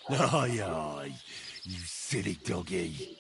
Aye, aye, you silly doggy.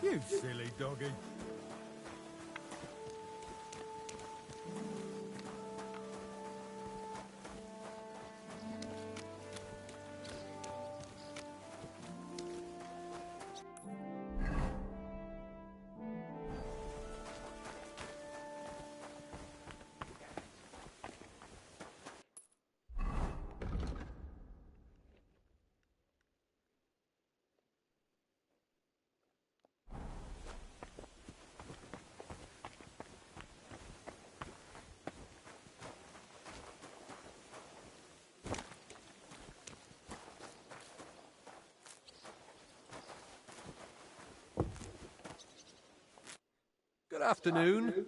You silly doggy. Good afternoon.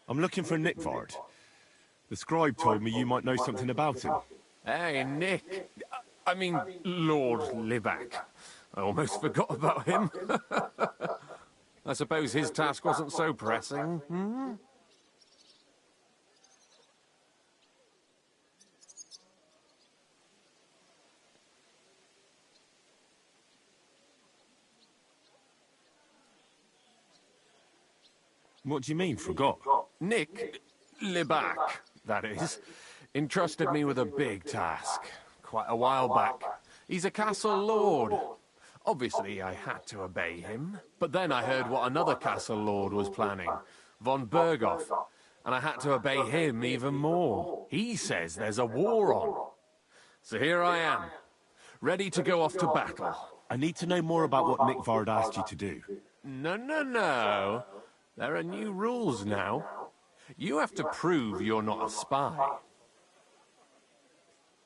I'm looking for Nickvard. The scribe told me you might know something about him. Hey, Nick. I mean, Lord Libak. I almost forgot about him. I suppose his task wasn't so pressing. Hmm? What do you mean, forgot? Nick Libak, that is, entrusted me with a big task quite a while back. He's a castle lord. Obviously, I had to obey him. But then I heard what another castle lord was planning, von Berghoff, and I had to obey him even more. He says there's a war on. So here I am, ready to go off to battle. I need to know more about what Nickvard asked you to do. No. There are new rules now. You have to prove you're not a spy.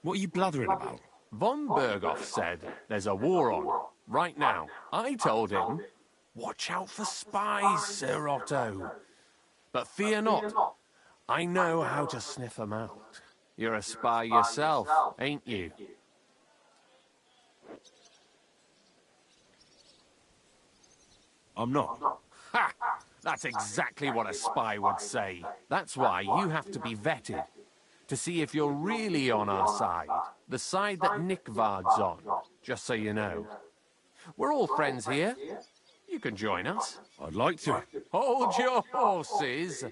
What are you blathering about? Von Berghoff said there's a war on, right now. I told him, watch out for spies, Sir Otto. But fear not, I know how to sniff them out. You're a spy yourself, ain't you? I'm not. Ha! That's exactly what a spy would say. That's why you have to be vetted, to see if you're really on our side. The side that Nickvard's on, just so you know. We're all friends here. You can join us. I'd like to. Hold your horses.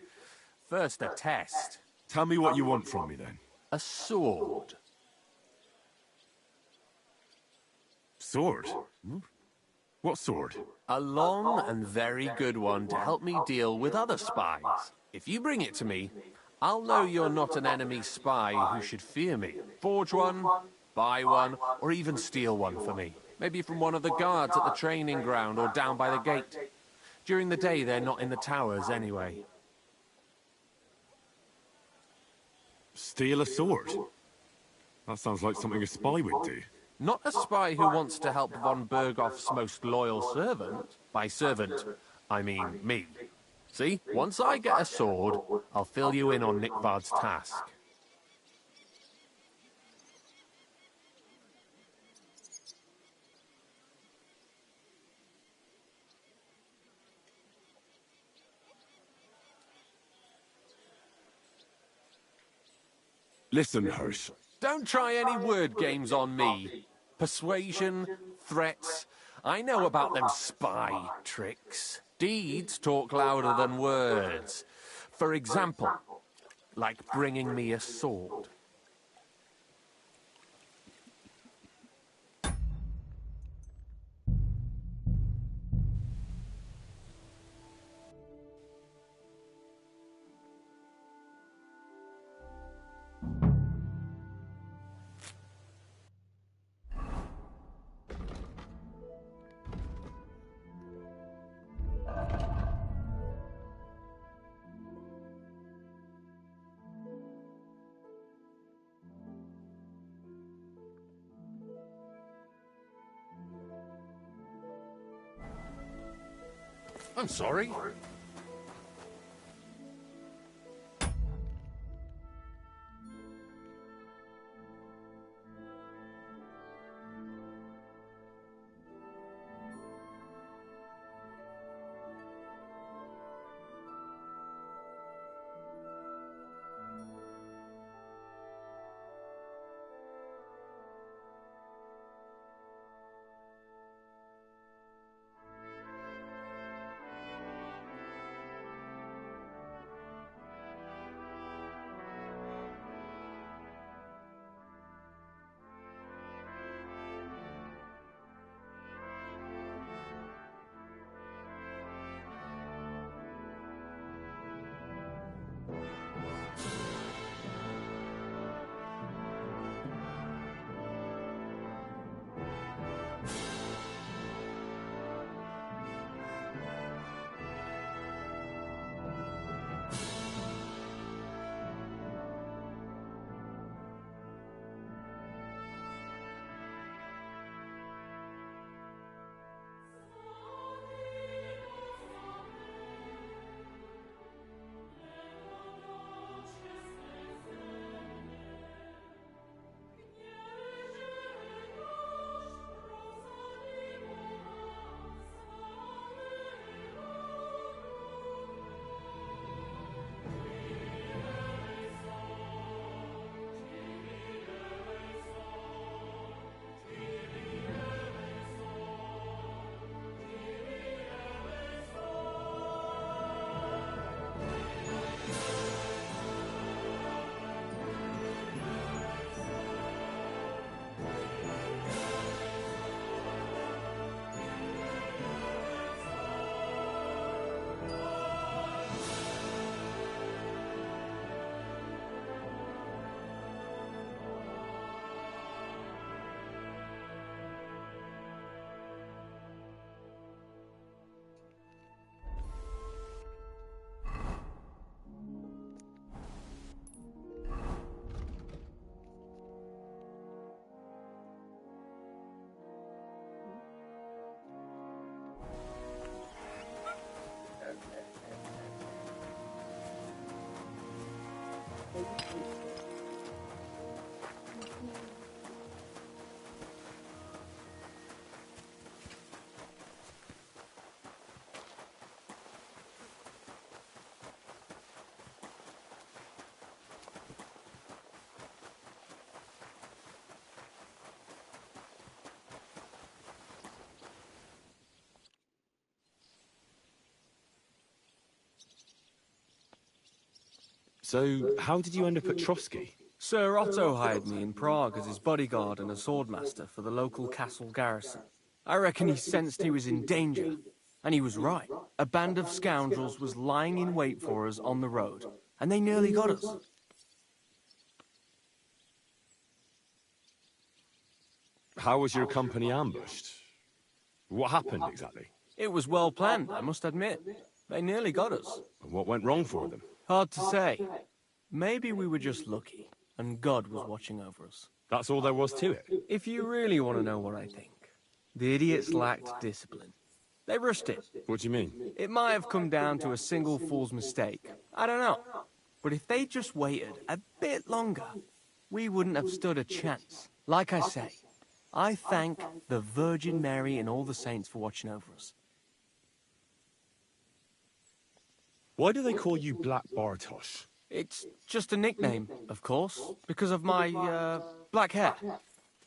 First a test. Tell me what you want from me, then. A sword. Sword? What sword? A long and very good one to help me deal with other spies. If you bring it to me, I'll know you're not an enemy spy who should fear me. Forge one, buy one, or even steal one for me. Maybe from one of the guards at the training ground or down by the gate. During the day, they're not in the towers anyway. Steal a sword? That sounds like something a spy would do. Not a spy who wants to help von Bergoff's most loyal servant. By servant, I mean me. See, once I get a sword, I'll fill you in on Nikvard's task. Listen, Hirsch. Don't try any word games on me. Persuasion, threats, I know about them spy tricks. Deeds talk louder than words. For example, like bringing me a sword. I'm sorry. So, how did you end up at Trotsky? Sir Otto hired me in Prague as his bodyguard and a swordmaster for the local castle garrison. I reckon he sensed he was in danger, and he was right. A band of scoundrels was lying in wait for us on the road, and they nearly got us. How was your company ambushed? What happened exactly? It was well planned, I must admit. They nearly got us. And what went wrong for them? Hard to say. Maybe we were just lucky. and God was watching over us. That's all there was to it. If you really want to know what I think, the idiots lacked discipline. They rushed it. What do you mean? It might have come down to a single fool's mistake. I don't know. But if they just waited a bit longer, we wouldn't have stood a chance. Like I say, I thank the Virgin Mary and all the saints for watching over us. Why do they call you Black Bartosz? It's just a nickname, of course, because of my, black hair.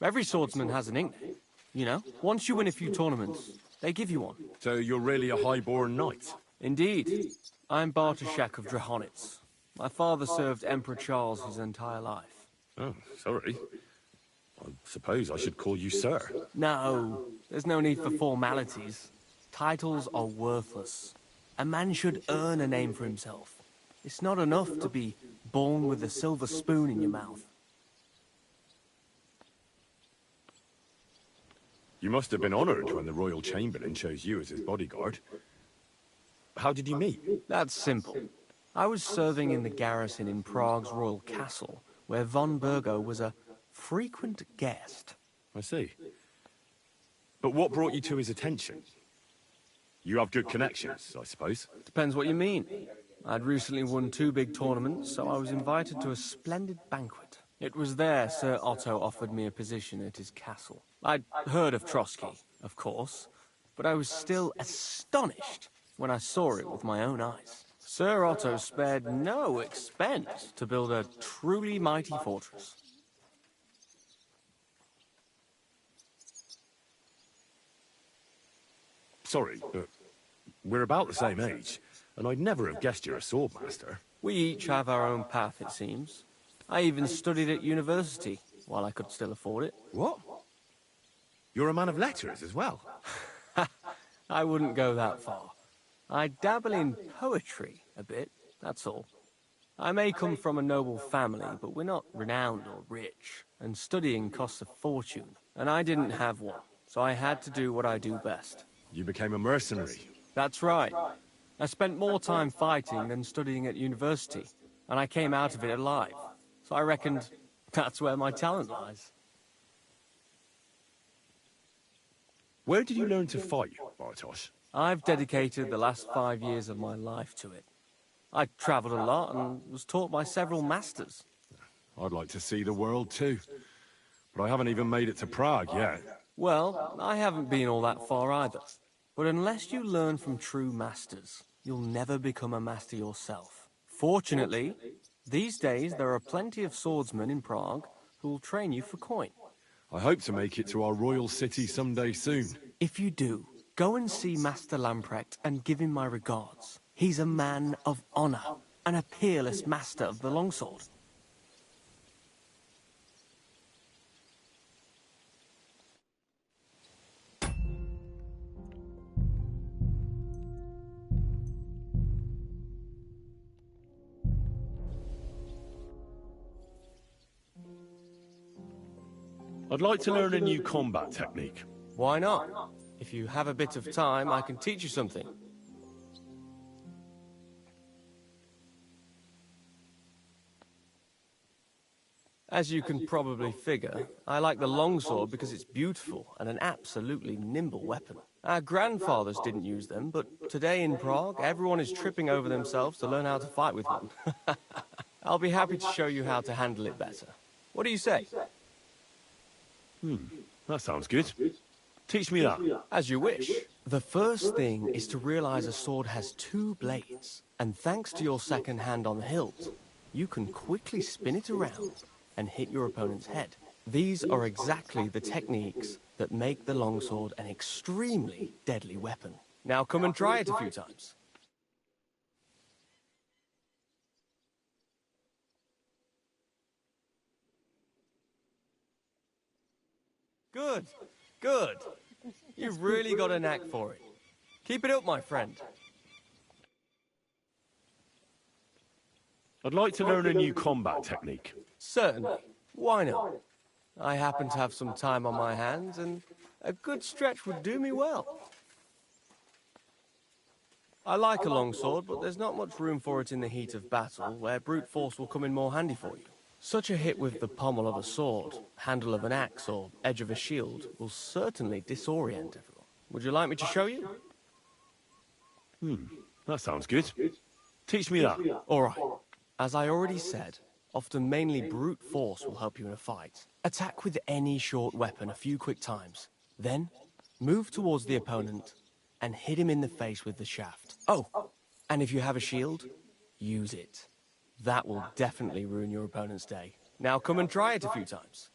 Every swordsman has a nickname, you know? Once you win a few tournaments, they give you one. So you're really a highborn knight? Indeed. I'm Bartoszek of Drahonitz. My father served Emperor Charles his entire life. Oh, sorry. I suppose I should call you sir. No, there's no need for formalities. Titles are worthless. A man should earn a name for himself. It's not enough to be born with a silver spoon in your mouth. You must have been honored when the royal chamberlain chose you as his bodyguard. How did you meet? That's simple. I was serving in the garrison in Prague's royal castle, where von Burgo was a frequent guest. I see. But what brought you to his attention? You have good connections, I suppose. Depends what you mean. I'd recently won 2 big tournaments, so I was invited to a splendid banquet. It was there Sir Otto offered me a position at his castle. I'd heard of Trotsky, of course, but I was still astonished when I saw it with my own eyes. Sir Otto spared no expense to build a truly mighty fortress. Sorry, but we're about the same age, and I'd never have guessed you're a swordmaster. We each have our own path, it seems. I even studied at university, while I could still afford it. What? You're a man of letters as well? I wouldn't go that far. I dabble in poetry a bit, that's all. I may come from a noble family, but we're not renowned or rich, and studying costs a fortune, and I didn't have one, so I had to do what I do best. You became a mercenary. That's right. I spent more time fighting than studying at university, and I came out of it alive. So I reckoned that's where my talent lies. Where did you learn to fight, Bartosz? I've dedicated the last 5 years of my life to it. I travelled a lot and was taught by several masters. I'd like to see the world too, but I haven't even made it to Prague yet. Well, I haven't been all that far either. But unless you learn from true masters, you'll never become a master yourself. Fortunately, these days there are plenty of swordsmen in Prague who'll train you for coin. I hope to make it to our royal city someday soon. If you do, go and see Master Lamprecht and give him my regards. He's a man of honor and a peerless master of the longsword. I'd like to learn a new combat technique. Why not? If you have a bit of time, I can teach you something. As you can probably figure, I like the longsword because it's beautiful and an absolutely nimble weapon. Our grandfathers didn't use them, but today in Prague, everyone is tripping over themselves to learn how to fight with one. I'll be happy to show you how to handle it better. What do you say? That sounds good. Teach me that. As you wish. The first thing is to realize a sword has 2 blades, and thanks to your second hand on the hilt, you can quickly spin it around and hit your opponent's head. These are exactly the techniques that make the longsword an extremely deadly weapon. Now come and try it a few times. Good, good. You've really got a knack for it. Keep it up, my friend. I'd like to learn a new combat technique. Certainly. Why not? I happen to have some time on my hands, and a good stretch would do me well. I like a longsword, but there's not much room for it in the heat of battle, where brute force will come in more handy for you. Such a hit with the pommel of a sword, handle of an axe, or edge of a shield will certainly disorient everyone. Would you like me to show you? That sounds good. Teach me that. All right. As I already said, often mainly brute force will help you in a fight. Attack with any short weapon a few quick times. Then, move towards the opponent and hit him in the face with the shaft. Oh, and if you have a shield, use it. That will definitely ruin your opponent's day. Now come and try it a few times.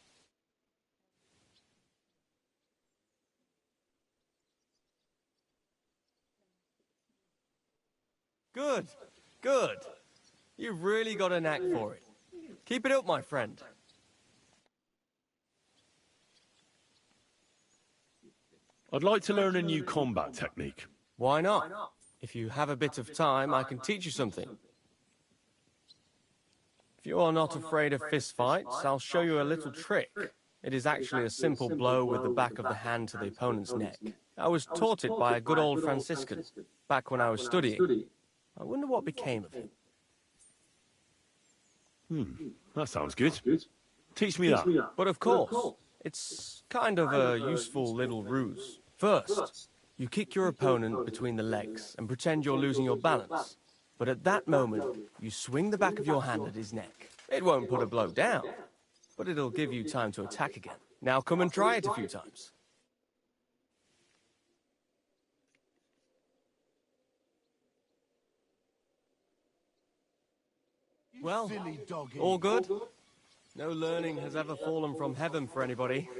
Good, good. You've really got a knack for it. Keep it up, my friend. I'd like to learn a new combat technique. Why not? If you have a bit of time, I can teach you something. If you are not afraid of fistfights, I'll show you a little trick. It is actually a simple blow with the back of the hand to the opponent's neck. I was taught it by a good old Franciscan, back when I was studying. I wonder what became of him. That sounds good. Teach me that. But of course, it's kind of a useful little ruse. First, you kick your opponent between the legs and pretend you're losing your balance. But at that moment, you swing the back of your hand at his neck. It won't put a blow down, but it'll give you time to attack again. Now come and try it a few times. Well, all good? No learning has ever fallen from heaven for anybody.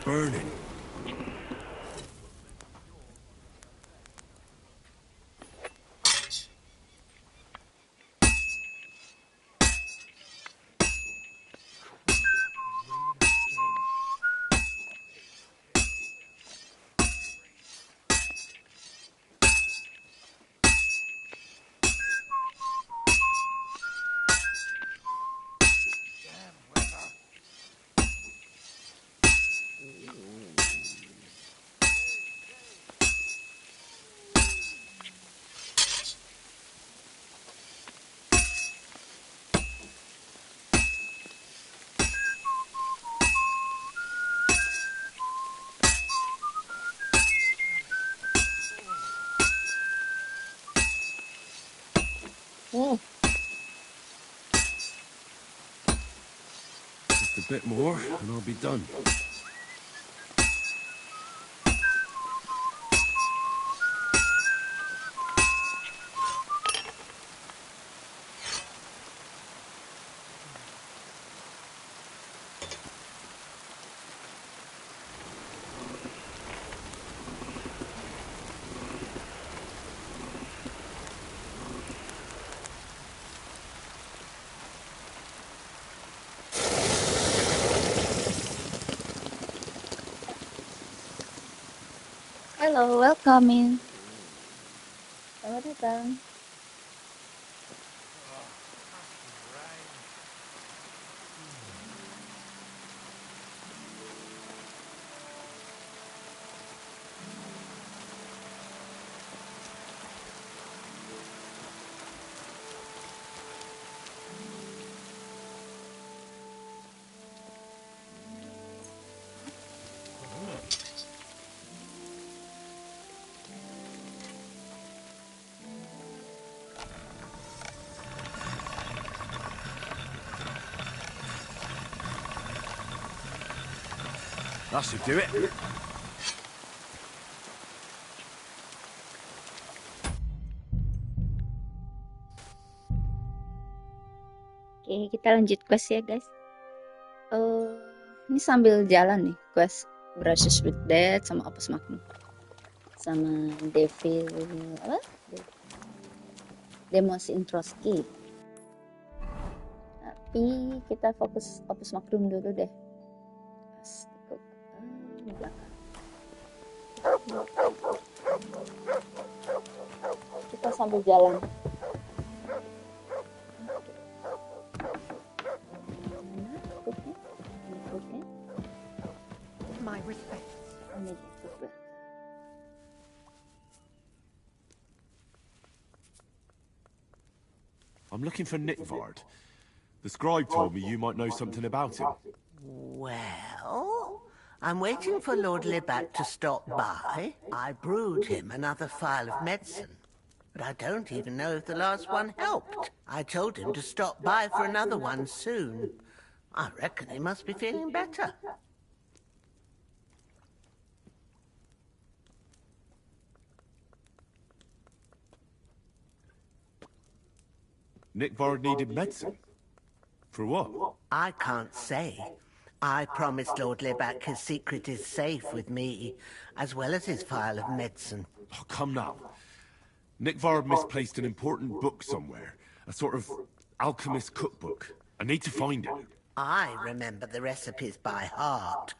burning. Just a bit more, and I'll be done. Halo, welcome in. Selamat datang. That should do it. Oke, kita lanjut quest ya guys. Ini sambil jalan nih quest Brushes with Death sama opus magnum sama devil apa? Demos Introski. Tapi kita fokus opus magnum dulu deh. Kita sambil jalan. My respect. I'm looking for Nickvard. The scribe told me you might know something about him. Well, I'm waiting for Lord Libat to stop by. I brewed him another phial of medicine, but I don't even know if the last one helped. I told him to stop by for another one soon. I reckon he must be feeling better. Nickvard needed medicine? For what? I can't say. I promised Lord Libat his secret is safe with me, as well as his phial of medicine. Oh, come now. Nickvard misplaced an important book somewhere. A sort of alchemist cookbook. I need to find it. I remember the recipes by heart.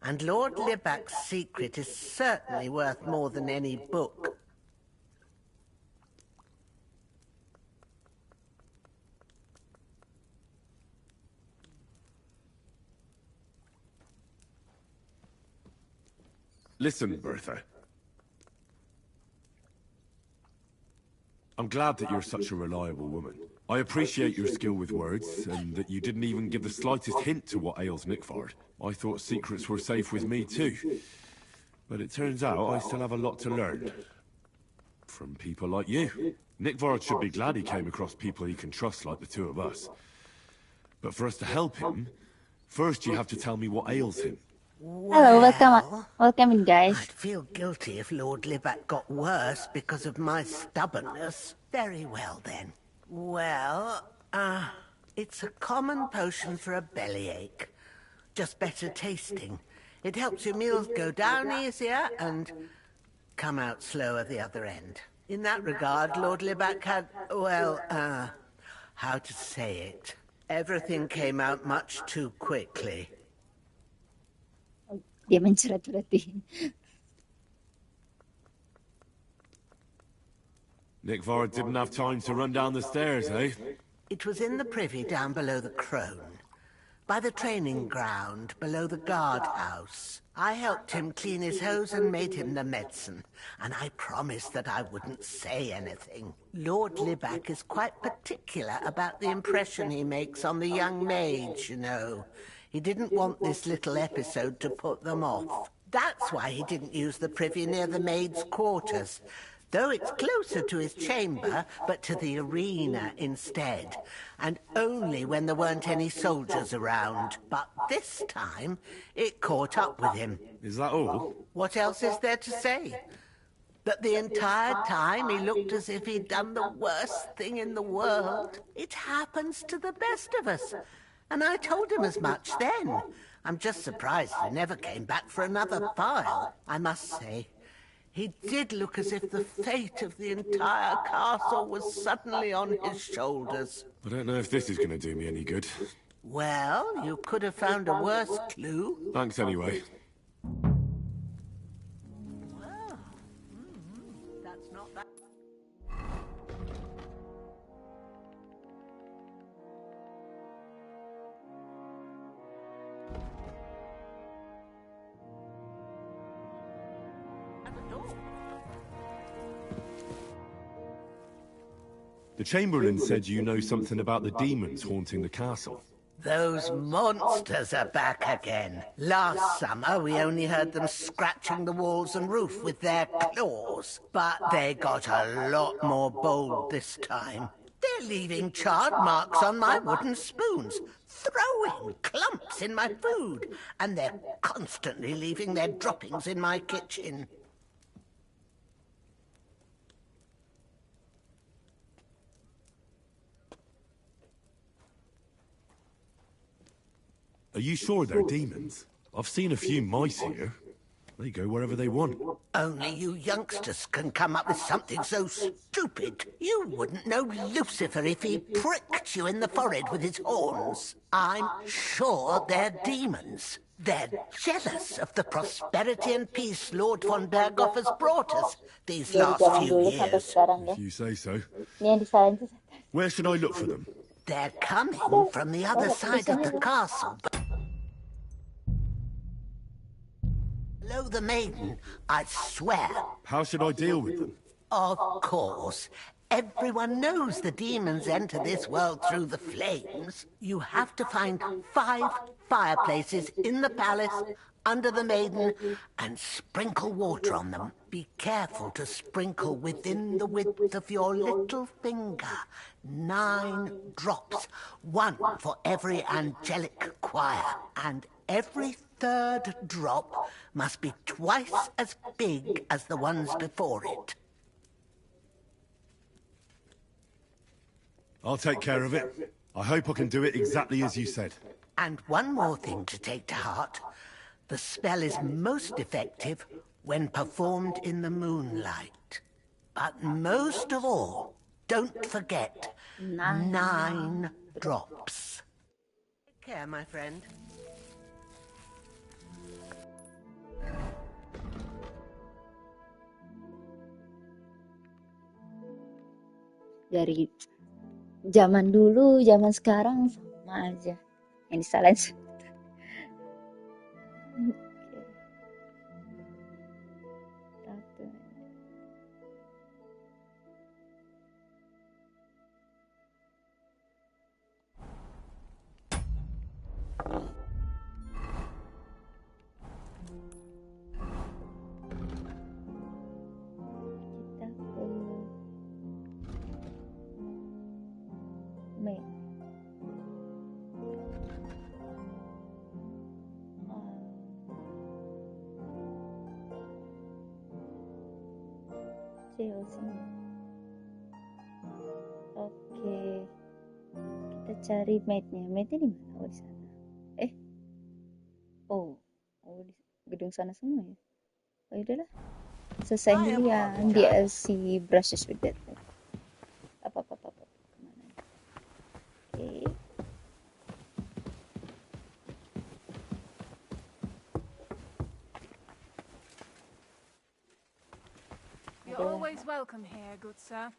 And Lord Libat's secret is certainly worth more than any book. Listen, Bertha. I'm glad that you're such a reliable woman. I appreciate your skill with words, and that you didn't even give the slightest hint to what ails Nickvard. I thought secrets were safe with me too. But it turns out I still have a lot to learn. From people like you. Nickvard should be glad he came across people he can trust like the two of us. But for us to help him, first you have to tell me what ails him. Hello, welcome in guys. I'd feel guilty if Lord Libat got worse because of my stubbornness. Very well then. Well, it's a common potion for a bellyache. Just better tasting. It helps your meals go down easier and come out slower the other end. In that regard, Lord Libak had, well, how to say it? Everything came out much too quickly. Dia mencerat berarti. Nickvard didn't have time to run down the stairs, eh? It was in the privy down below the crone, by the training ground, below the guardhouse. I helped him clean his hose and made him the medicine, and I promised that I wouldn't say anything. Lord Libak is quite particular about the impression he makes on the young maids, you know. He didn't want this little episode to put them off. That's why he didn't use the privy near the maids' quarters, though it's closer to his chamber, but to the arena instead, and only when there weren't any soldiers around. But this time, it caught up with him. Is that all? What else is there to say? That the entire time he looked as if he'd done the worst thing in the world. It happens to the best of us. And I told him as much then. I'm just surprised he never came back for another file. I must say, he did look as if the fate of the entire castle was suddenly on his shoulders. I don't know if this is going to do me any good. Well, you could have found a worse clue. Thanks anyway. Well, that's not that... The Chamberlain said you know something about the demons haunting the castle. Those monsters are back again. Last summer, we only heard them scratching the walls and roof with their claws. But they got a lot more bold this time. They're leaving charred marks on my wooden spoons, throwing clumps in my food, and they're constantly leaving their droppings in my kitchen. Are you sure they're demons? I've seen a few mice here. They go wherever they want. Only you youngsters can come up with something so stupid. You wouldn't know Lucifer if he pricked you in the forehead with his horns. I'm sure they're demons. They're jealous of the prosperity and peace Lord von Berghoff has brought us these last Dari few dulu sampai years. sekarang ya. If you say so. Ini yang disalahin tuh. Where should I look for them? They're coming from the other side of the castle. Below the maiden, I swear. How should I deal with them? Of course. Everyone knows the demons enter this world through the flames. You have to find 5 fireplaces in the palace, under the maiden, and sprinkle water on them. Be careful to sprinkle within the width of your little finger. 9 drops, 1 for every angelic choir, and every 3rd drop must be twice as big as the ones before it. I'll take care of it. I hope I can do it exactly as you said. And one more thing to take to heart. The spell is most effective when performed in the moonlight. But most of all, don't forget 9 drops. Take care, my friend. Dari zaman dulu, zaman sekarang sama aja. Yang disalahin. Oke. Kita ke Mei. Sini. Oke. Kita cari mate-nya. Mate-nya di mana? Oh, di sana. Oh, di gedung sana semua ya. Oh udahlah, selesai dulu ya DLC brushes with death. Apa kemana? Oke. You're always welcome here, good sir.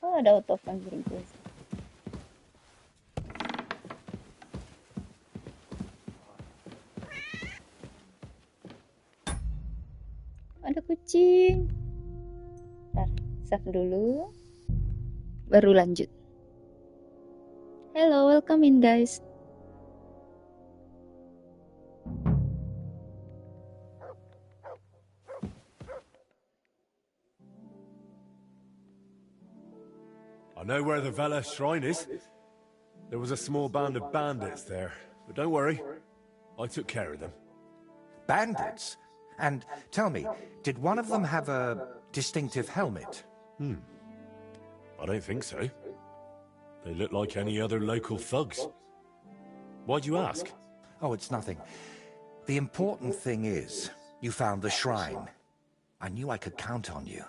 Oh, ada auto giring quest. Ada kucing. Ntar, save dulu. Baru lanjut. Hello, welcome in guys. I know where the Vela shrine is. There was a small band of bandits there, but don't worry. I took care of them. Bandits? And tell me, did one of them have a distinctive helmet? I don't think so. They look like any other local thugs. Why'd you ask? Oh, it's nothing. The important thing is, you found the shrine. I knew I could count on you.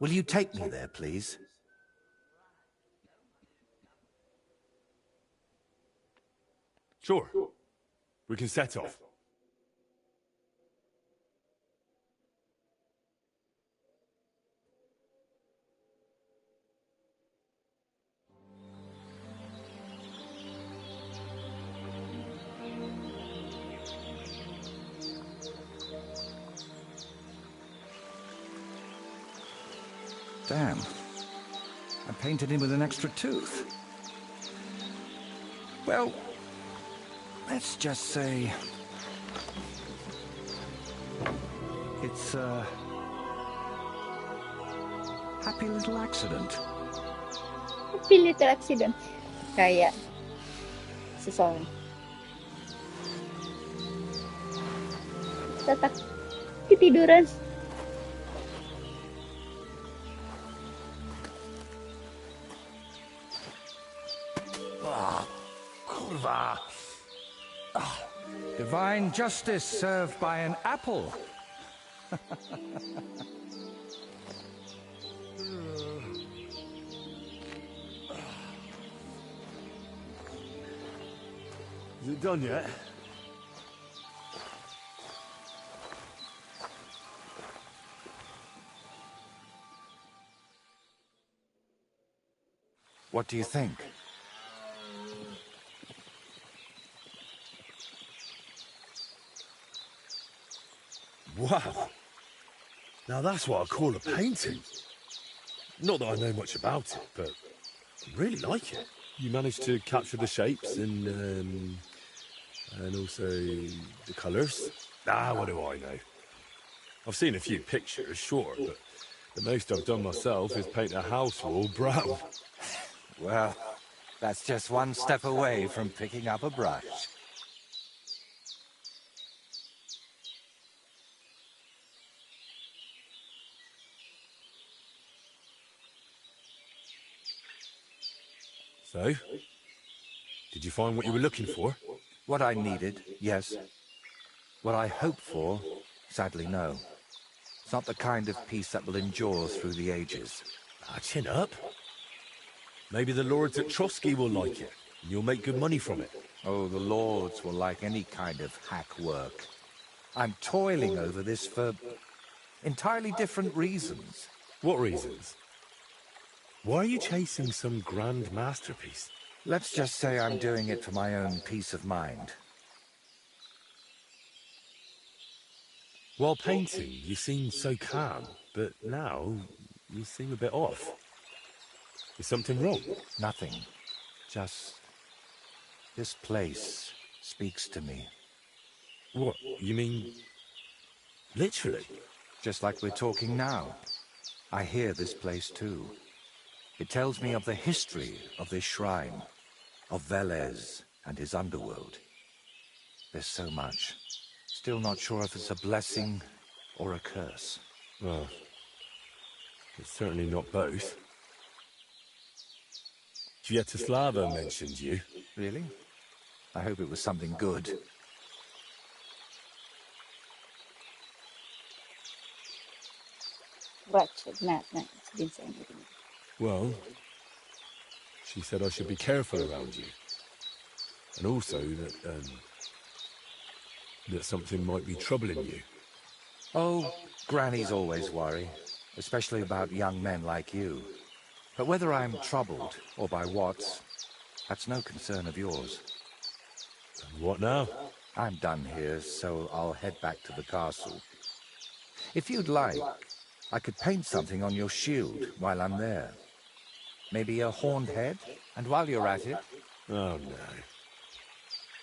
Will you take me there, please? Sure. We can set off. Damn. I painted him with an extra tooth. Well, let's just say it's a happy little accident. Happy little accident. Kayak seseorang. Tetap ketiduran. Kurva. Divine justice served by an apple. Is it done yet? What do you think? Wow. Now that's what I call a painting. Not that I know much about it, but I really like it. You managed to capture the shapes and also the colours. What do I know? I've seen a few pictures, sure, but the most I've done myself is paint a house wall brown. Well, that's just one step away from picking up a brush. So, did you find what you were looking for? What I needed, yes. What I hoped for, sadly, no. It's not the kind of piece that will endure through the ages. Chin up. Maybe the lords at Trotsky will like it, and you'll make good money from it. Oh, the lords will like any kind of hack work. I'm toiling over this for entirely different reasons. What reasons? Why are you chasing some grand masterpiece? Let's just say I'm doing it for my own peace of mind. While painting, you seemed so calm, but now you seem a bit off. Is something wrong? Nothing. Just this place speaks to me. What, you mean literally? Just like we're talking now. I hear this place too. It tells me of the history of this shrine, of Velez and his underworld. There's so much. Still not sure if it's a blessing or a curse. Well, It's certainly not both. Sviatoslava mentioned you. Really? I hope it was something good. Wretched madman. She didn't say anything. Well, she said I should be careful around you. And also that something might be troubling you. Oh, grannies always worry, especially about young men like you. But whether I'm troubled or by what, that's no concern of yours. And what now? I'm done here, so I'll head back to the castle. If you'd like, I could paint something on your shield while I'm there. Maybe a horned head? And while you're at it... Oh, no.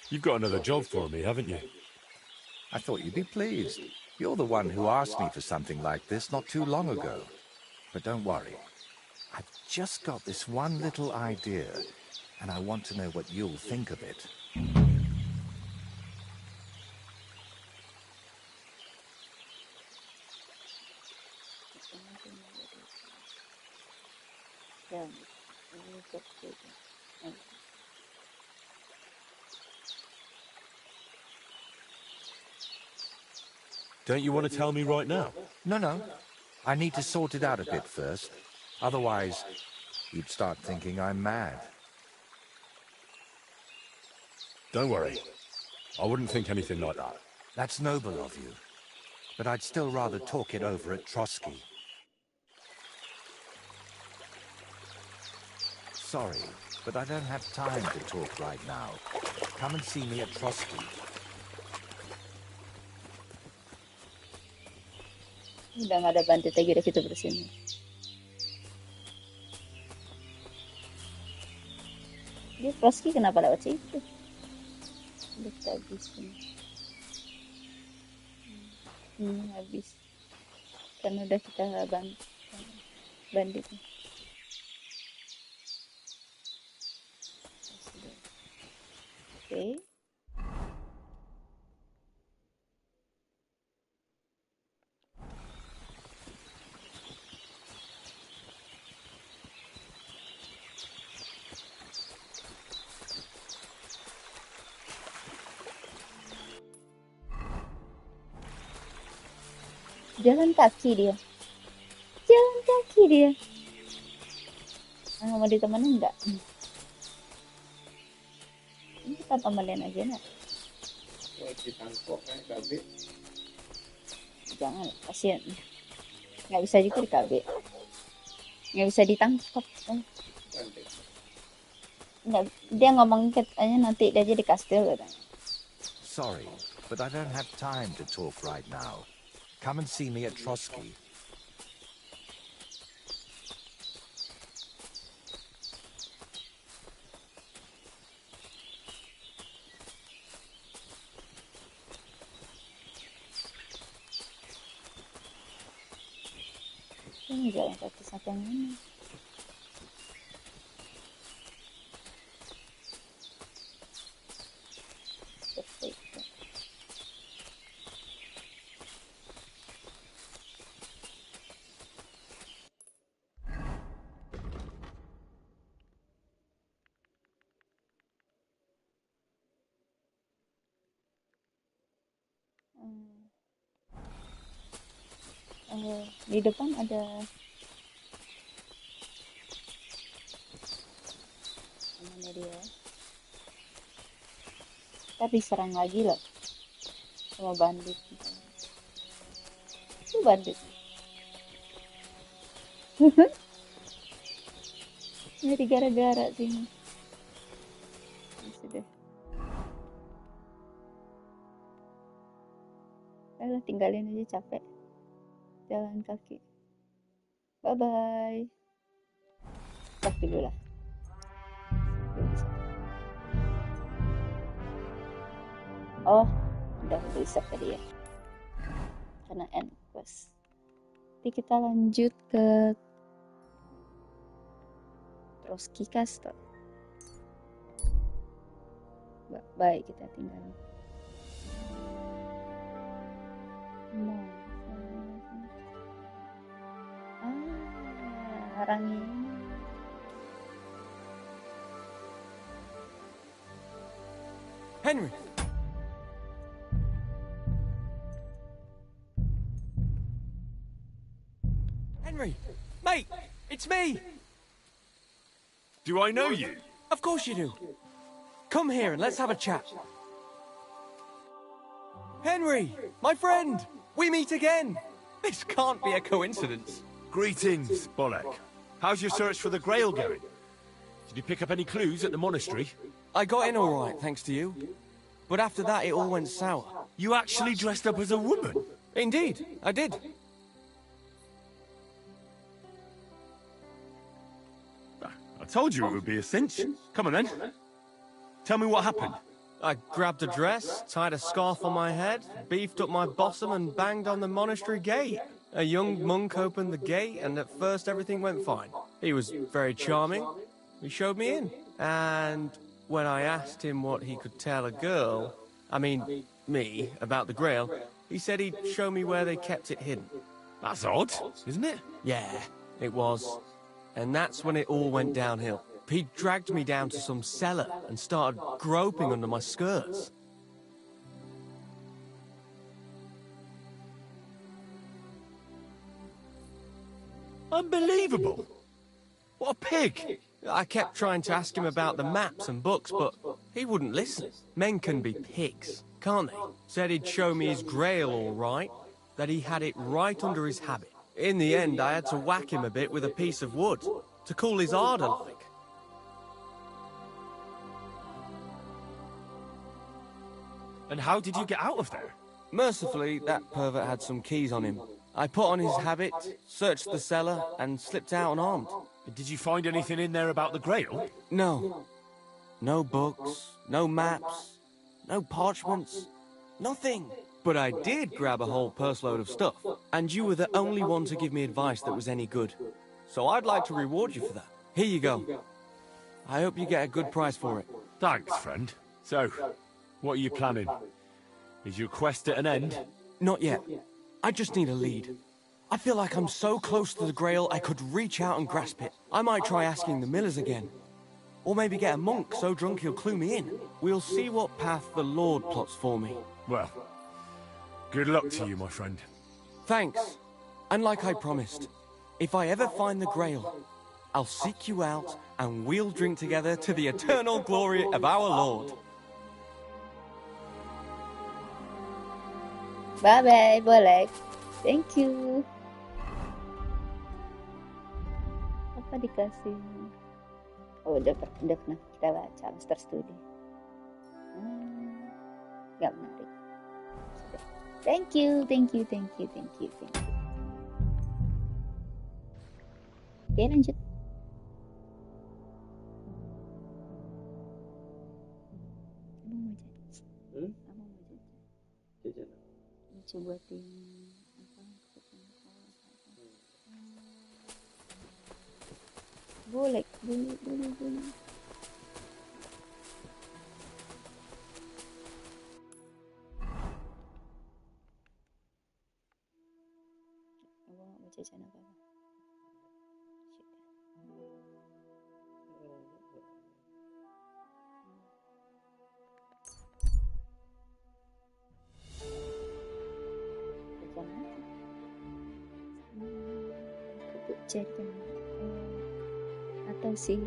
You've got another job for me, haven't you? I thought you'd be pleased. You're the one who asked me for something like this not too long ago. But don't worry. I've just got this one little idea, and I want to know what you'll think of it. Don't you want to tell me right now? No. I need to sort it out a bit first. Otherwise, you'd start thinking I'm mad. Don't worry. I wouldn't think anything like that. That's noble of you. But I'd still rather talk it over at Trotsky. Sorry, but I don't have time to talk right now. Come and see me at Trotsky. Udah nggak ada bandit lagi, udah kita bersihin. Dia Trotsky kenapa lewat situ? Udah kita habisin. Habis. Kan udah kita bandit. Oke. Jalan kaki dia. Mau ditemenin enggak? Ini kita temenin aja nak. Jangan, kasihan. Nggak bisa juga di KB. Nggak bisa ditangkap. Nggak, dia ngomong katanya nanti dia jadi kastil katanya. Sorry, but I don't have time to talk right now. Come and see me at Trotsky. Ini jalan kaki sampai mana? Seperti itu. Di depan ada mana dia? Kita diserang lagi loh sama bandit. Itu bandit. Jadi gara-gara sini. Sudah. Ayolah, tinggalin aja, capek. Jalan kaki. Bye-bye. Stop dulu lah. Oh, udah bisa tadi ya. Karena end quest. Nanti kita lanjut ke Trotsky Castle. Baik, kita tinggal. orangnya. Henry! Henry! Mate! It's me! Do I know you? Of course you do. Come here and let's have a chat. Henry! My friend! We meet again! This can't be a coincidence. Greetings, Bolek. How's your search for the Grail going? Did you pick up any clues at the monastery? I got in all right, thanks to you. But after that, it all went sour. You actually dressed up as a woman? Indeed, I did. I told you it would be a cinch. Come on then. Tell me what happened. I grabbed a dress, tied a scarf on my head, beefed up my bosom and banged on the monastery gate. A young monk opened the gate and at first everything went fine. He was very charming. He showed me in. And when I asked him what he could tell a girl, me, about the Grail, he said he'd show me where they kept it hidden. That's odd, isn't it? Yeah, it was. And that's when it all went downhill. He dragged me down to some cellar and started groping under my skirts. Unbelievable! What a pig! I kept trying to ask him about the maps and books, but he wouldn't listen. Men can be pigs, can't they? Said he'd show me his Grail all right, that he had it right under his habit. In the end, I had to whack him a bit with a piece of wood, to cool his ardour like. And how did you get out of there? Mercifully, that pervert had some keys on him. I put on his habit, searched the cellar, and slipped out unarmed. Did you find anything in there about the Grail? No. No books, no maps, no parchments, nothing. But I did grab a whole purse load of stuff, and you were the only one to give me advice that was any good. So I'd like to reward you for that. Here you go. I hope you get a good price for it. Thanks, friend. So, what are you planning? Is your quest at an end? Not yet. I just need a lead. I feel like I'm so close to the Grail I could reach out and grasp it. I might try asking the millers again. Or maybe get a monk so drunk he'll clue me in. We'll see what path the Lord plots for me. Well, good luck to you, my friend. Thanks. And like I promised, if I ever find the Grail, I'll seek you out and we'll drink together to the eternal glory of our Lord. Bye-bye, Bolek. Thank you. Apa dikasih? Oh, udah pernah kita baca master studi. Gak menarik. Sudah. Thank you. Oke, lanjut. Coba buatin apa? Boleh. Aku nggak mau jajan apa-apa. Jajan atau si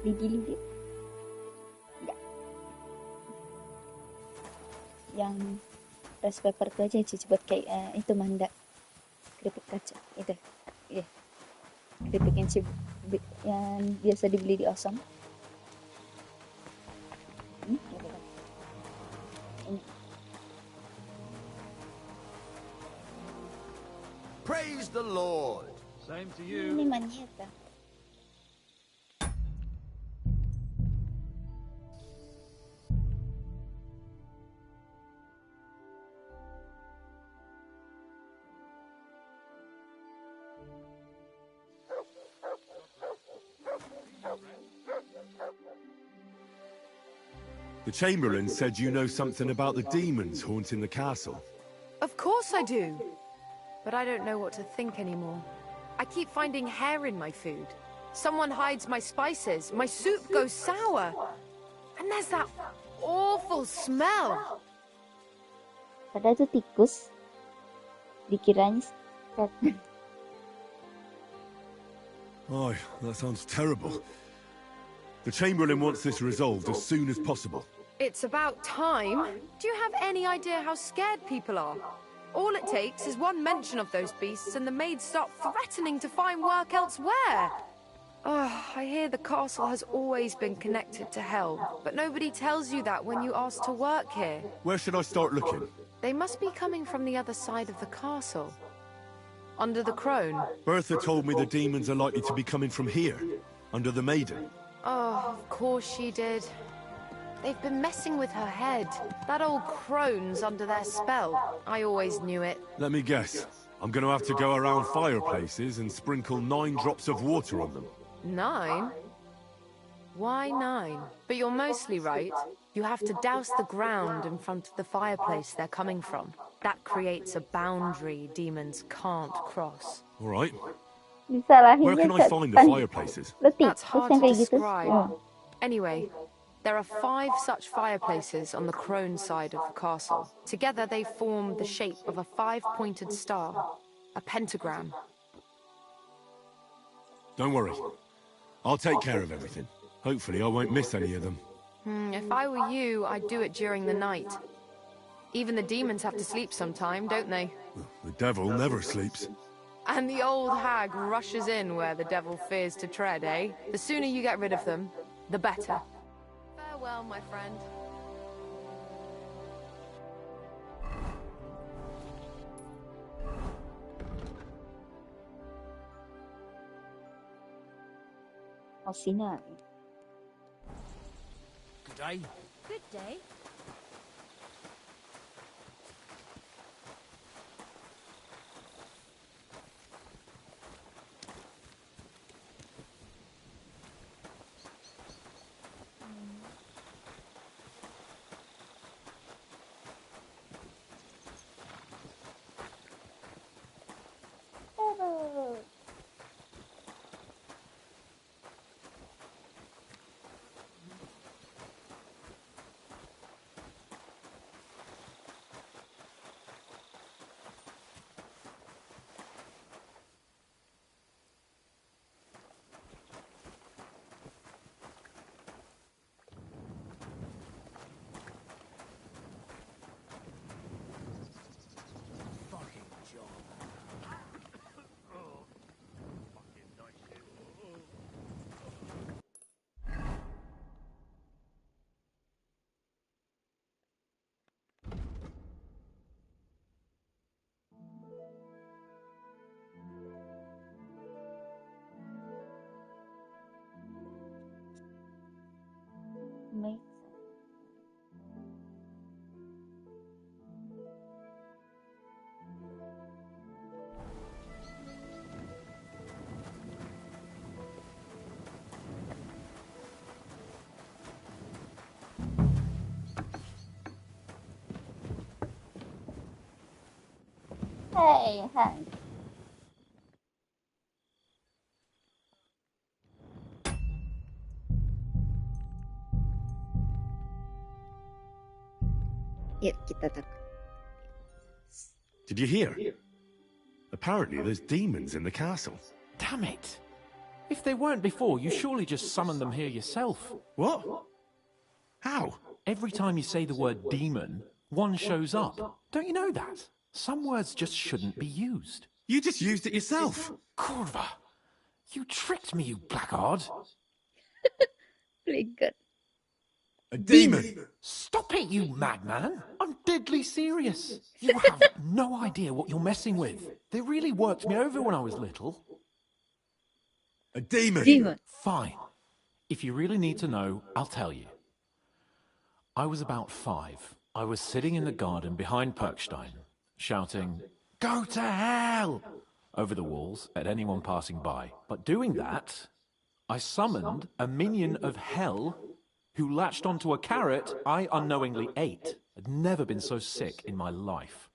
lidi enggak, yang rice paper itu aja Cici, buat kayak itu manda keripik kaca itu ya, keripik yang biasa dibeli di Osam. Ini Praise the Lord. Same to you. ini manieta. The Chamberlain said you know something about the demons haunting the castle. Of course I do. But I don't know what to think anymore. I keep finding hair in my food. Someone hides my spices. My soup goes sour. And there's that awful smell. Padahal itu tikus. Dikiranya setan. Oh, that sounds terrible. The Chamberlain wants this resolved as soon as possible. It's about time. Do you have any idea how scared people are? All it takes is one mention of those beasts and the maids start threatening to find work elsewhere. Oh, I hear the castle has always been connected to hell, but nobody tells you that when you ask to work here. Where should I start looking? They must be coming from the other side of the castle. Under the crone. Bertha told me the demons are likely to be coming from here, under the Maiden. Oh, of course she did. They've been messing with her head. That old crone's under their spell. I always knew it. Let me guess. I'm going to have to go around fireplaces and sprinkle 9 drops of water on them. 9? Why 9? But you're mostly right. You have to douse the ground in front of the fireplace they're coming from. That creates a boundary demons can't cross. All right. Disalahin Where can I find the fireplaces? That's hard to describe. Anyway, there are 5 such fireplaces on the crone side of the castle. Together they form the shape of a 5-pointed star, a pentagram. Don't worry. I'll take care of everything. Hopefully I won't miss any of them. If I were you, I'd do it during the night. Even the demons have to sleep sometime, don't they? The devil never sleeps. And the old hag rushes in where the devil fears to tread, eh? The sooner you get rid of them, the better. Farewell, my friend. Alcina. Good day. Good day. Makes Hey, Hank. Yuk, kita tak. Did you hear? Apparently there's demons in the castle. Damn it. If they weren't before, you surely just summoned them here yourself. What? How? Every time you say the word demon, one shows up. Don't you know that? Some words just shouldn't be used. You just used it yourself. Kurva, you tricked me, you blackguard. Pretty good. A demon! Stop it, you madman! I'm deadly serious. You have no idea what you're messing with. They really worked me over when I was little. A demon! Demon. Fine. If you really need to know, I'll tell you. I was about 5. I was sitting in the garden behind Perkstein, shouting, "Go to hell!" over the walls at anyone passing by. But doing that, I summoned a minion of hell who latched onto a carrot I unknowingly ate. I'd never been so sick in my life.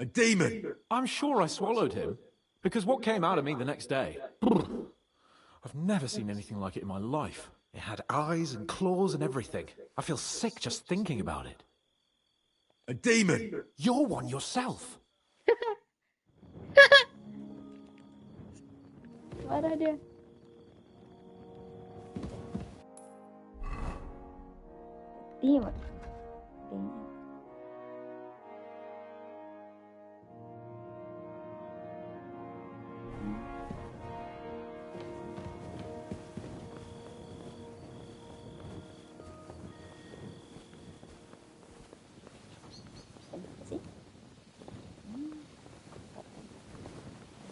A demon! I'm sure I swallowed him, Because what came out of me the next day, I've never seen anything like it in my life. It had eyes and claws and everything. I feel sick just thinking about it. A demon! You're one yourself. Marah dia. Demon.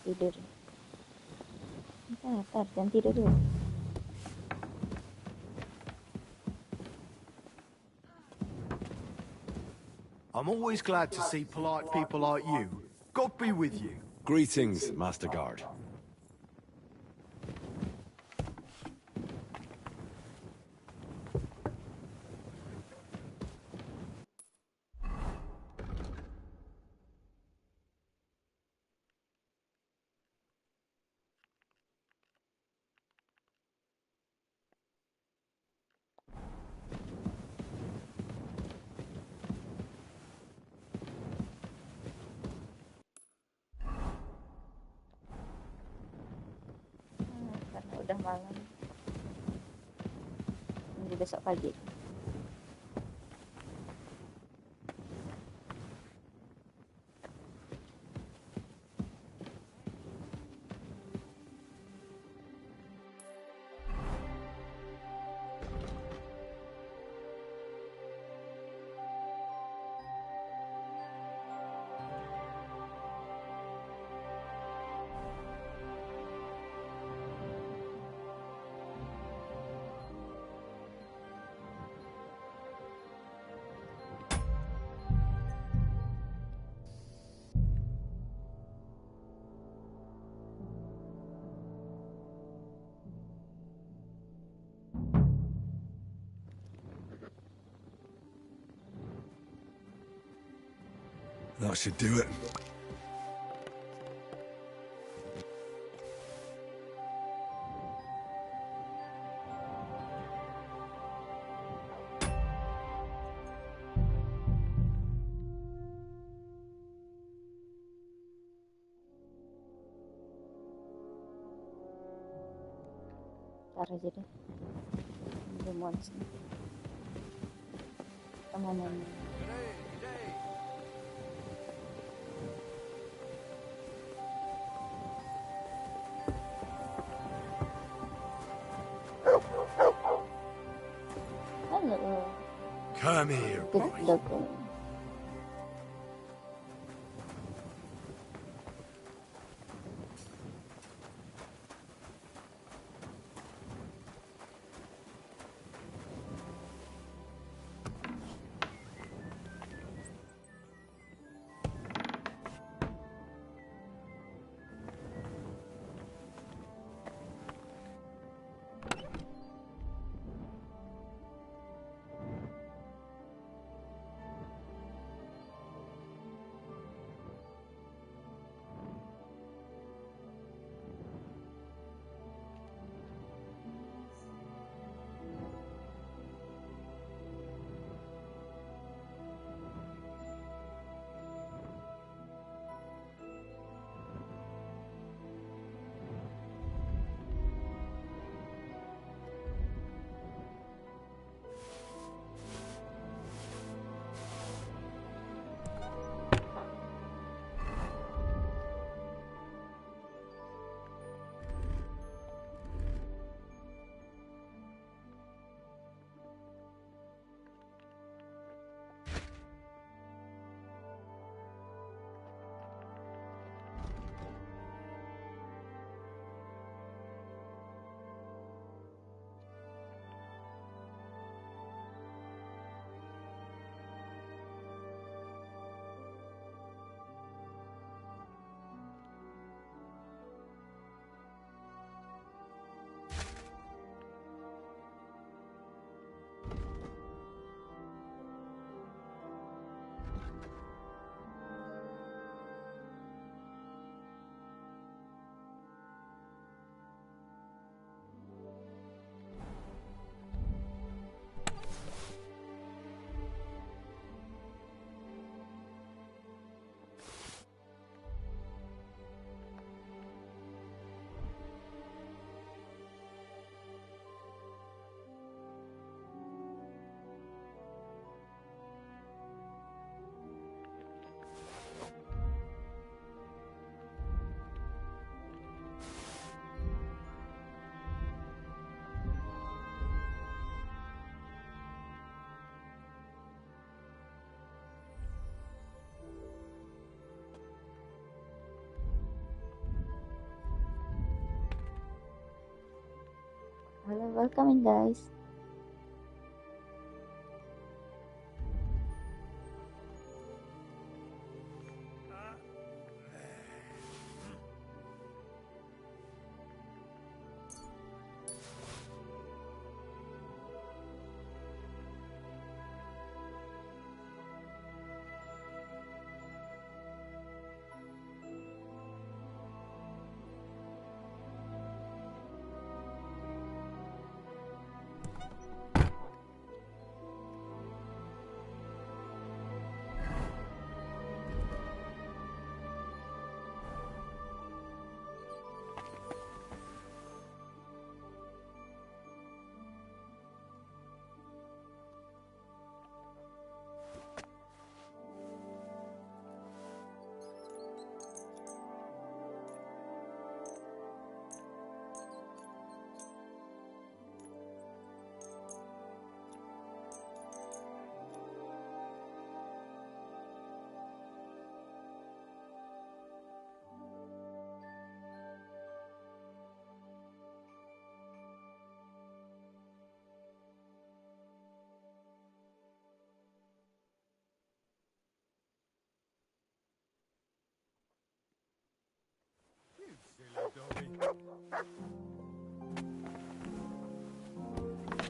Tidur. Ntar, jangan tidur dulu. I'm always glad to see polite people like you. God be with you. Greetings, Master Guard. Karena udah malam. Nunggu besok pagi. That should do it. Taruh aja deh. Ambil monster. Teman-teman. Halo. Come here, boy. Doggo. Hello, welcome in, guys.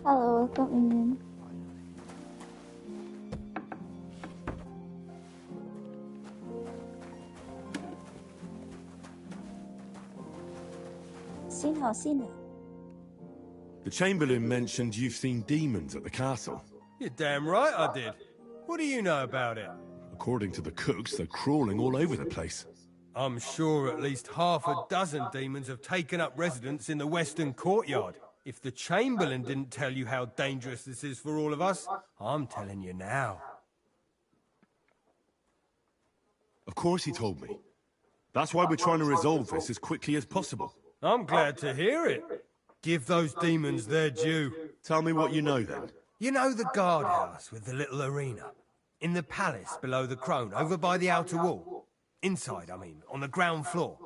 Hello, welcome in. Sina. The Chamberlain mentioned you've seen demons at the castle. You're damn right I did. What do you know about it? According to the cooks, they're crawling all over the place. I'm sure at least half a dozen demons have taken up residence in the western courtyard. If the Chamberlain didn't tell you how dangerous this is for all of us, I'm telling you now. Of course he told me. That's why we're trying to resolve this as quickly as possible. I'm glad to hear it. Give those demons their due. Tell me what you know, then. You know the guardhouse with the little arena? In the palace below the Crone, over by the outer wall? Inside, I mean, on the ground floor.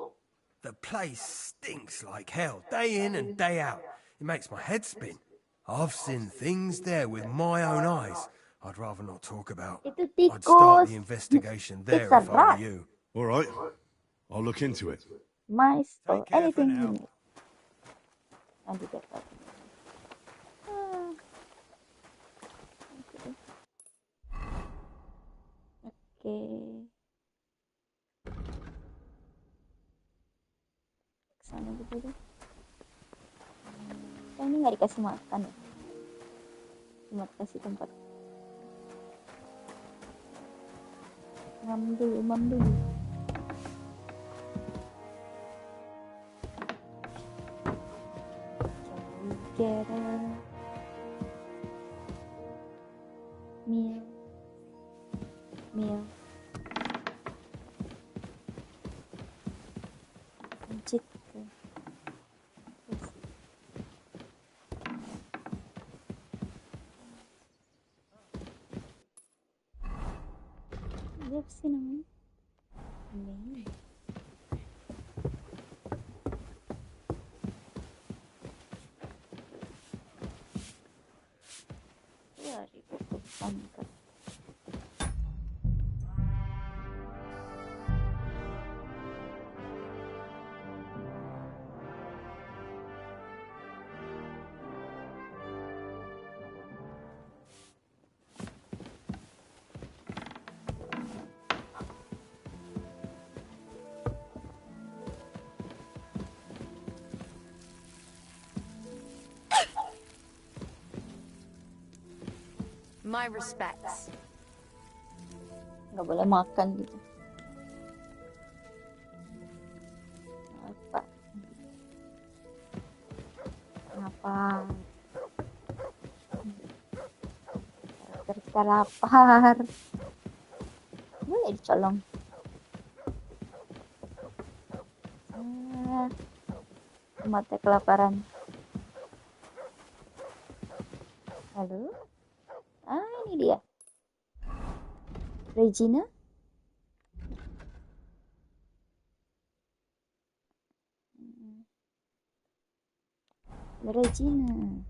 The place stinks like hell, day in and day out. It makes my head spin. I've seen things there with my own eyes I'd rather not talk about. I'd start the investigation there if I were you. All right. I'll look into it. Mice or anything you need. And you get that. Okay. Kesana gitu deh. Ini nggak dikasih makan ya? Cuma kasih tempat. Mam dulu. Together. Meal. Lanjut ke dia apa sih namanya? Ini. Ya, ribut pangkat. My respects. Nggak boleh makan gitu. Apa? Kita lapar. Boleh dicolong. Mata kelaparan. Halo? Ini dia. Regina. Regina.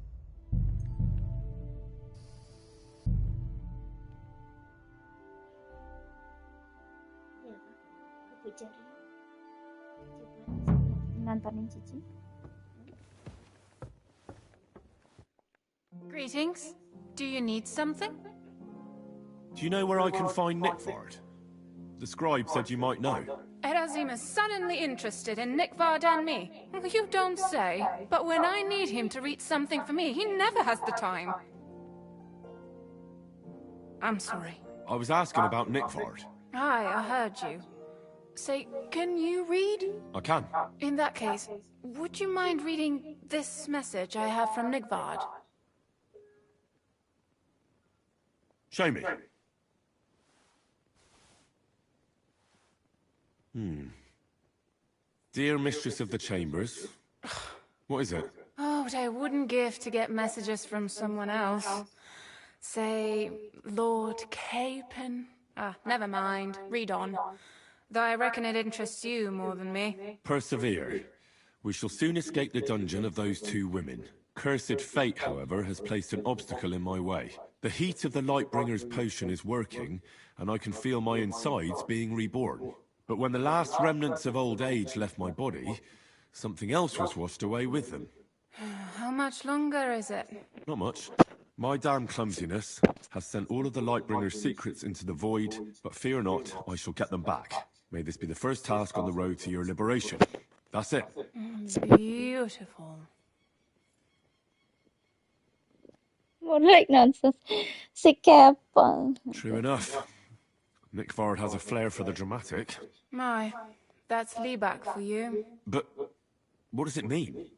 Nontonin Cici. Greetings. Do you need something? Do you know where I can find Nickford? The scribe said you might know. Erazim is suddenly interested in Nickvard and me. You don't say. But when I need him to read something for me, he never has the time. I'm sorry. I was asking about Nickford. Aye, I heard you. Say, can you read? I can. In that case, would you mind reading this message I have from Nickvard? Show me. Dear Mistress of the Chambers. What is it? Oh, what I wouldn't give to get messages from someone else. Say, Lord Capen. Never mind. Read on. Though I reckon it interests you more than me. Persevere. We shall soon escape the dungeon of those two women. Cursed fate, however, has placed an obstacle in my way. The heat of the Lightbringer's potion is working, and I can feel my insides being reborn. But when the last remnants of old age left my body, something else was washed away with them. How much longer is it? Not much. My damn clumsiness has sent all of the Lightbringer's secrets into the void, but fear not, I shall get them back. May this be the first task on the road to your liberation. That's it. Beautiful. More like nonsense. Sick cap. True enough. Nickford has a flair for the dramatic. My, that's Libak for you. But what does it mean?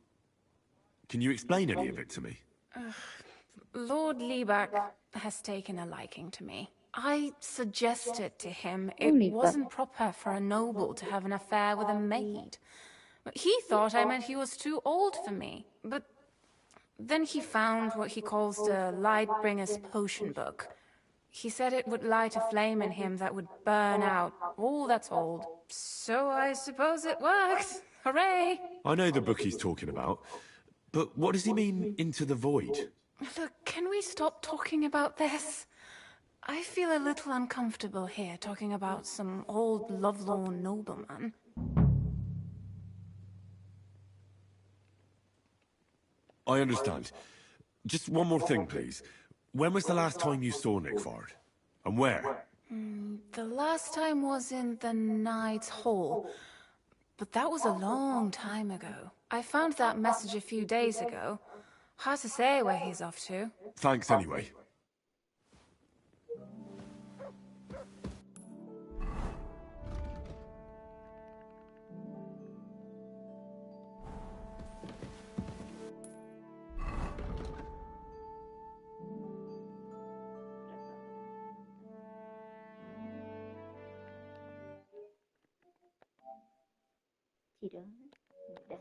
Can you explain any of it to me? Lord Libak has taken a liking to me. I suggested to him it wasn't proper for a noble to have an affair with a maid. He thought I meant he was too old for me, but then he found what he calls the Lightbringer's potion book. He said it would light a flame in him that would burn out all that's old. So I suppose it worked. Hooray! I know the book he's talking about, but what does he mean, into the void? Look, can we stop talking about this? I feel a little uncomfortable here, talking about some old lovelorn nobleman. I understand. Just one more thing, please. When was the last time you saw Nickford? And where? The last time was in the Knight's Hall, but that was a long time ago. I found that message a few days ago. Hard to say where he's off to. Thanks anyway. Tidak. Udah.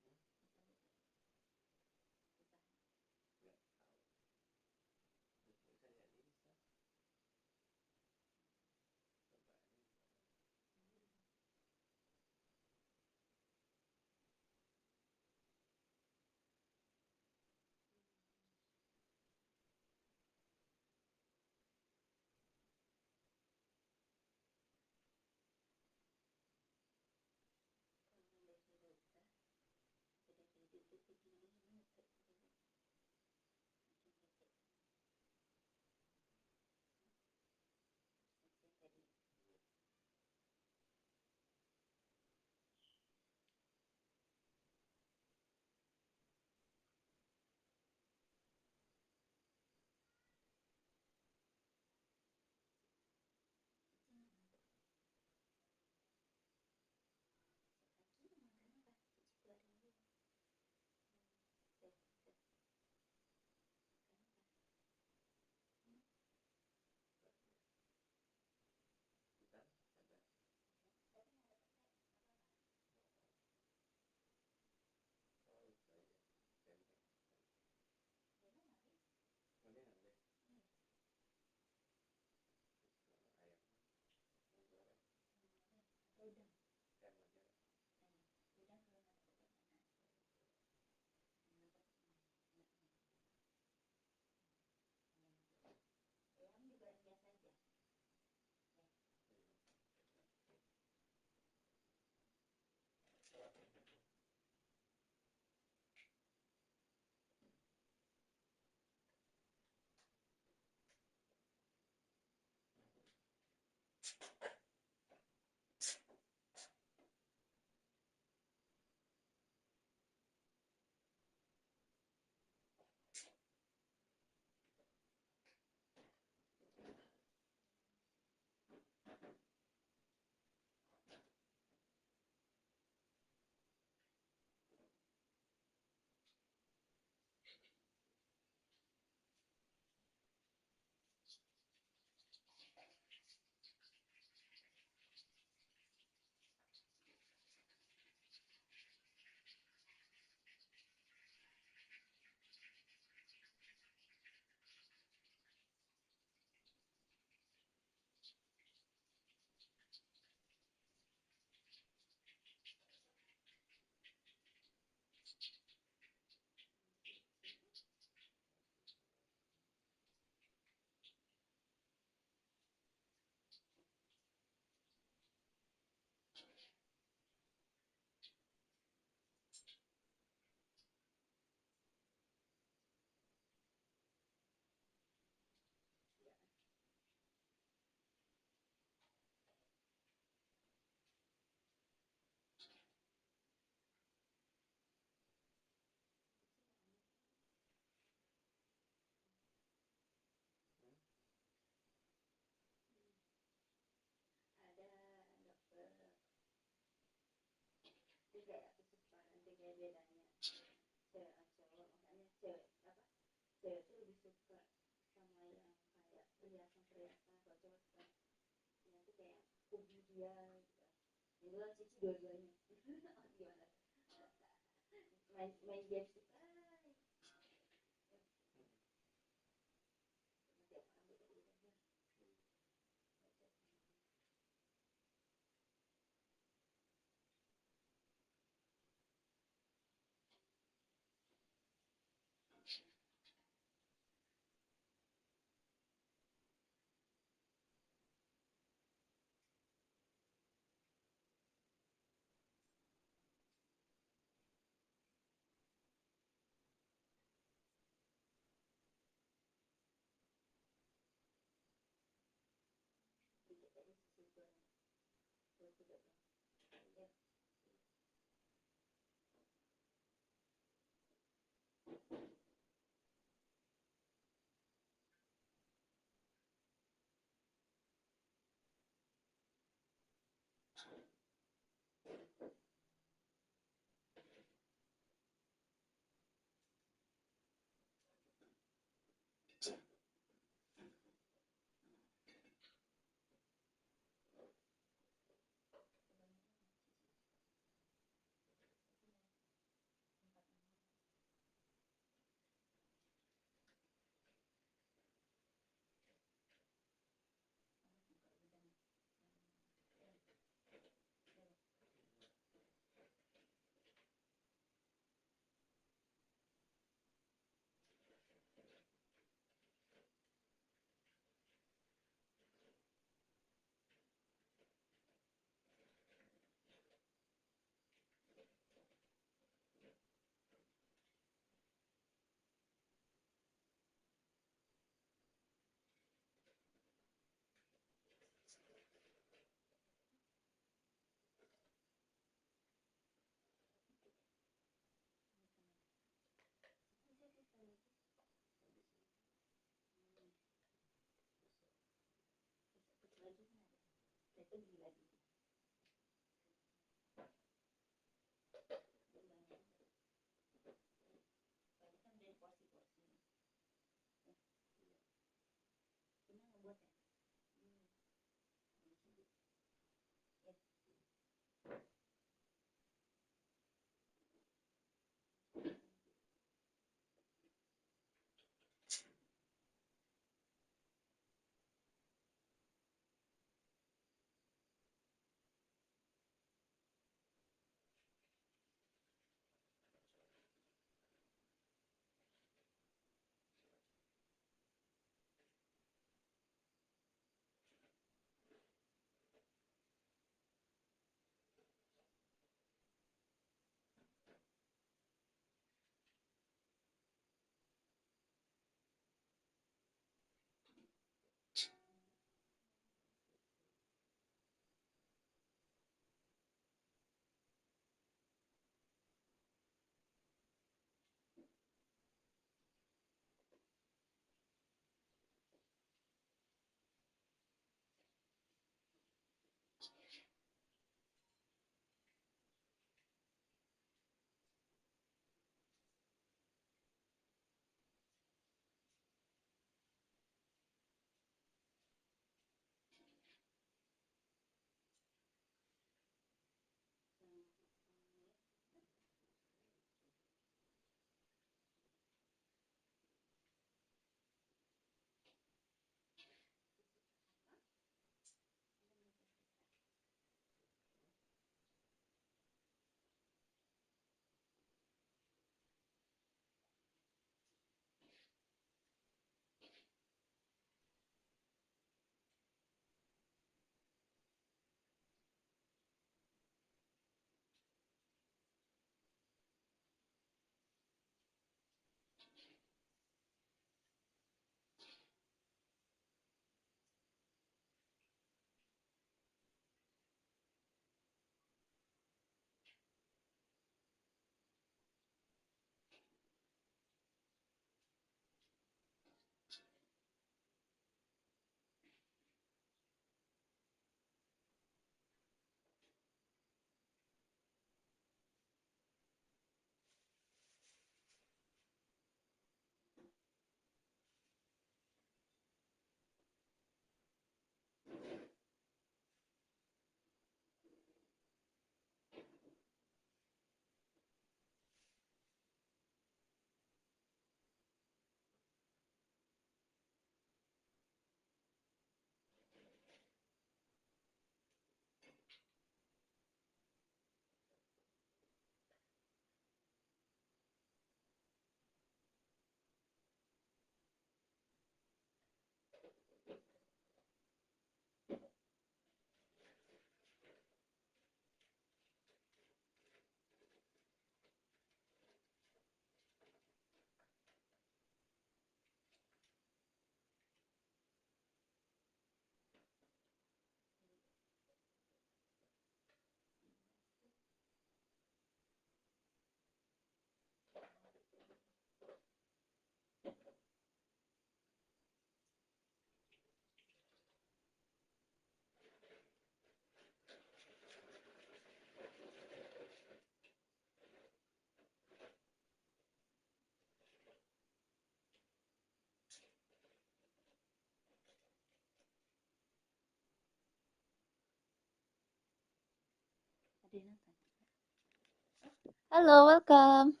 Halo, welcome.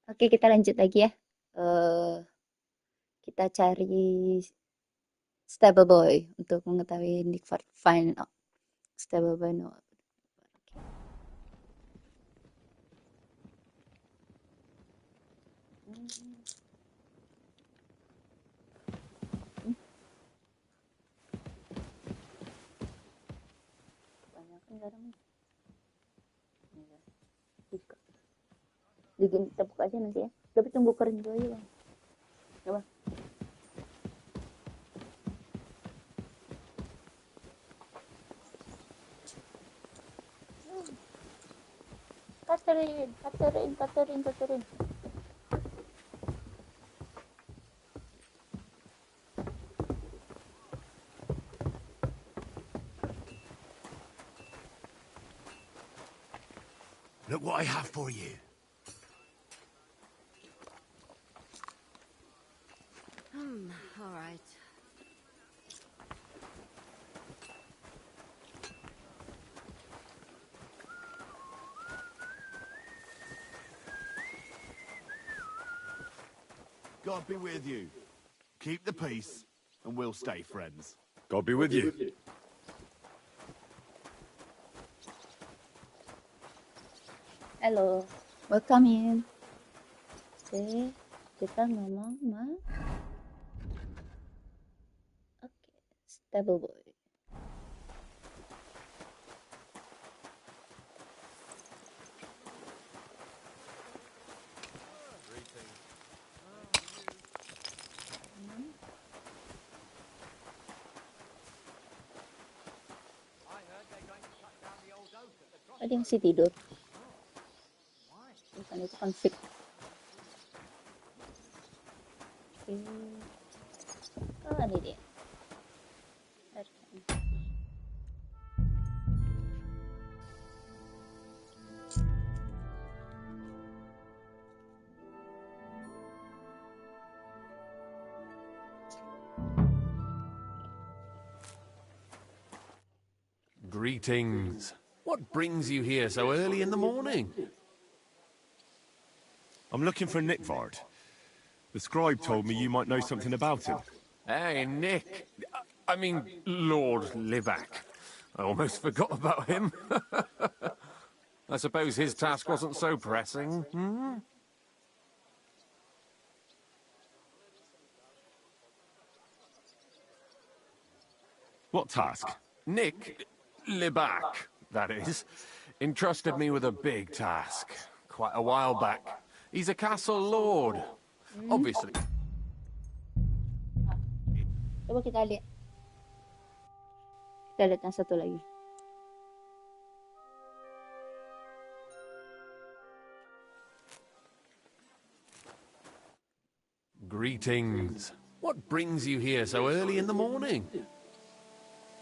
Oke, kita lanjut lagi ya. Kita cari Stable Boy untuk mengetahui Nick Fine Stable Boy no. Kebanyakan garam. Bikin tepuk aja nanti ya. Tapi tunggu kering dulu ya, Bang. Coba. Catherine. Look what I have for you. All right. God be with you. Keep the peace, and we'll stay friends. God be with you. Halo, welcome in. Oke, kita ngomong Oke, stable boy. Ada yang masih tidur. Bukan, itu konflik. Oke. Oh, ini dia. Greetings. What brings you here so early in the morning? I'm looking for Nickvard. The scribe told me you might know something about him. Hey, Nick. I mean, Lord Livac. I almost forgot about him. I suppose his task wasn't so pressing, hmm? What task? Nick Livac, that is, entrusted me with a big task quite a while back. He's a castle lord, obviously. Coba kita lihat. Kita lihat yang satu lagi. Greetings. What brings you here so early in the morning?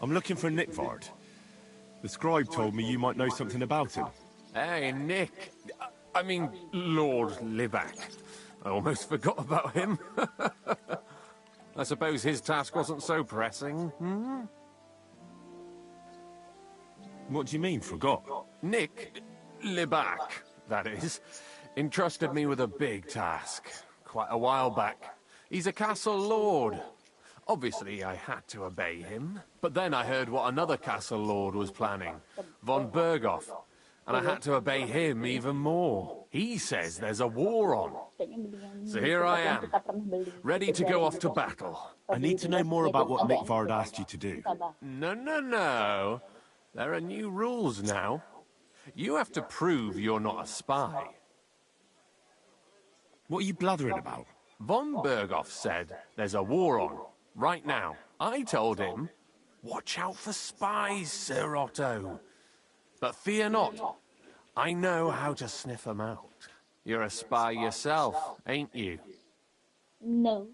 I'm looking for Nickvard. The scribe told me you might know something about him. Hey, Nick. I mean, Lord Livac. I almost forgot about him. I suppose his task wasn't so pressing, hmm? What do you mean, forgot? Nick Livac, that is, entrusted me with a big task quite a while back. He's a castle lord. Obviously, I had to obey him. But then I heard what another castle lord was planning, von Berghoff, and I had to obey him even more. He says there's a war on. So here I am, ready to go off to battle. I need to know more about what Nickvard asked you to do. No. There are new rules now. You have to prove you're not a spy. What are you blathering about? Von Berghoff said there's a war on, right now. I told him, watch out for spies, Sir Otto. But fear not, I know how to sniff them out. You're a spy yourself, ain't you? No.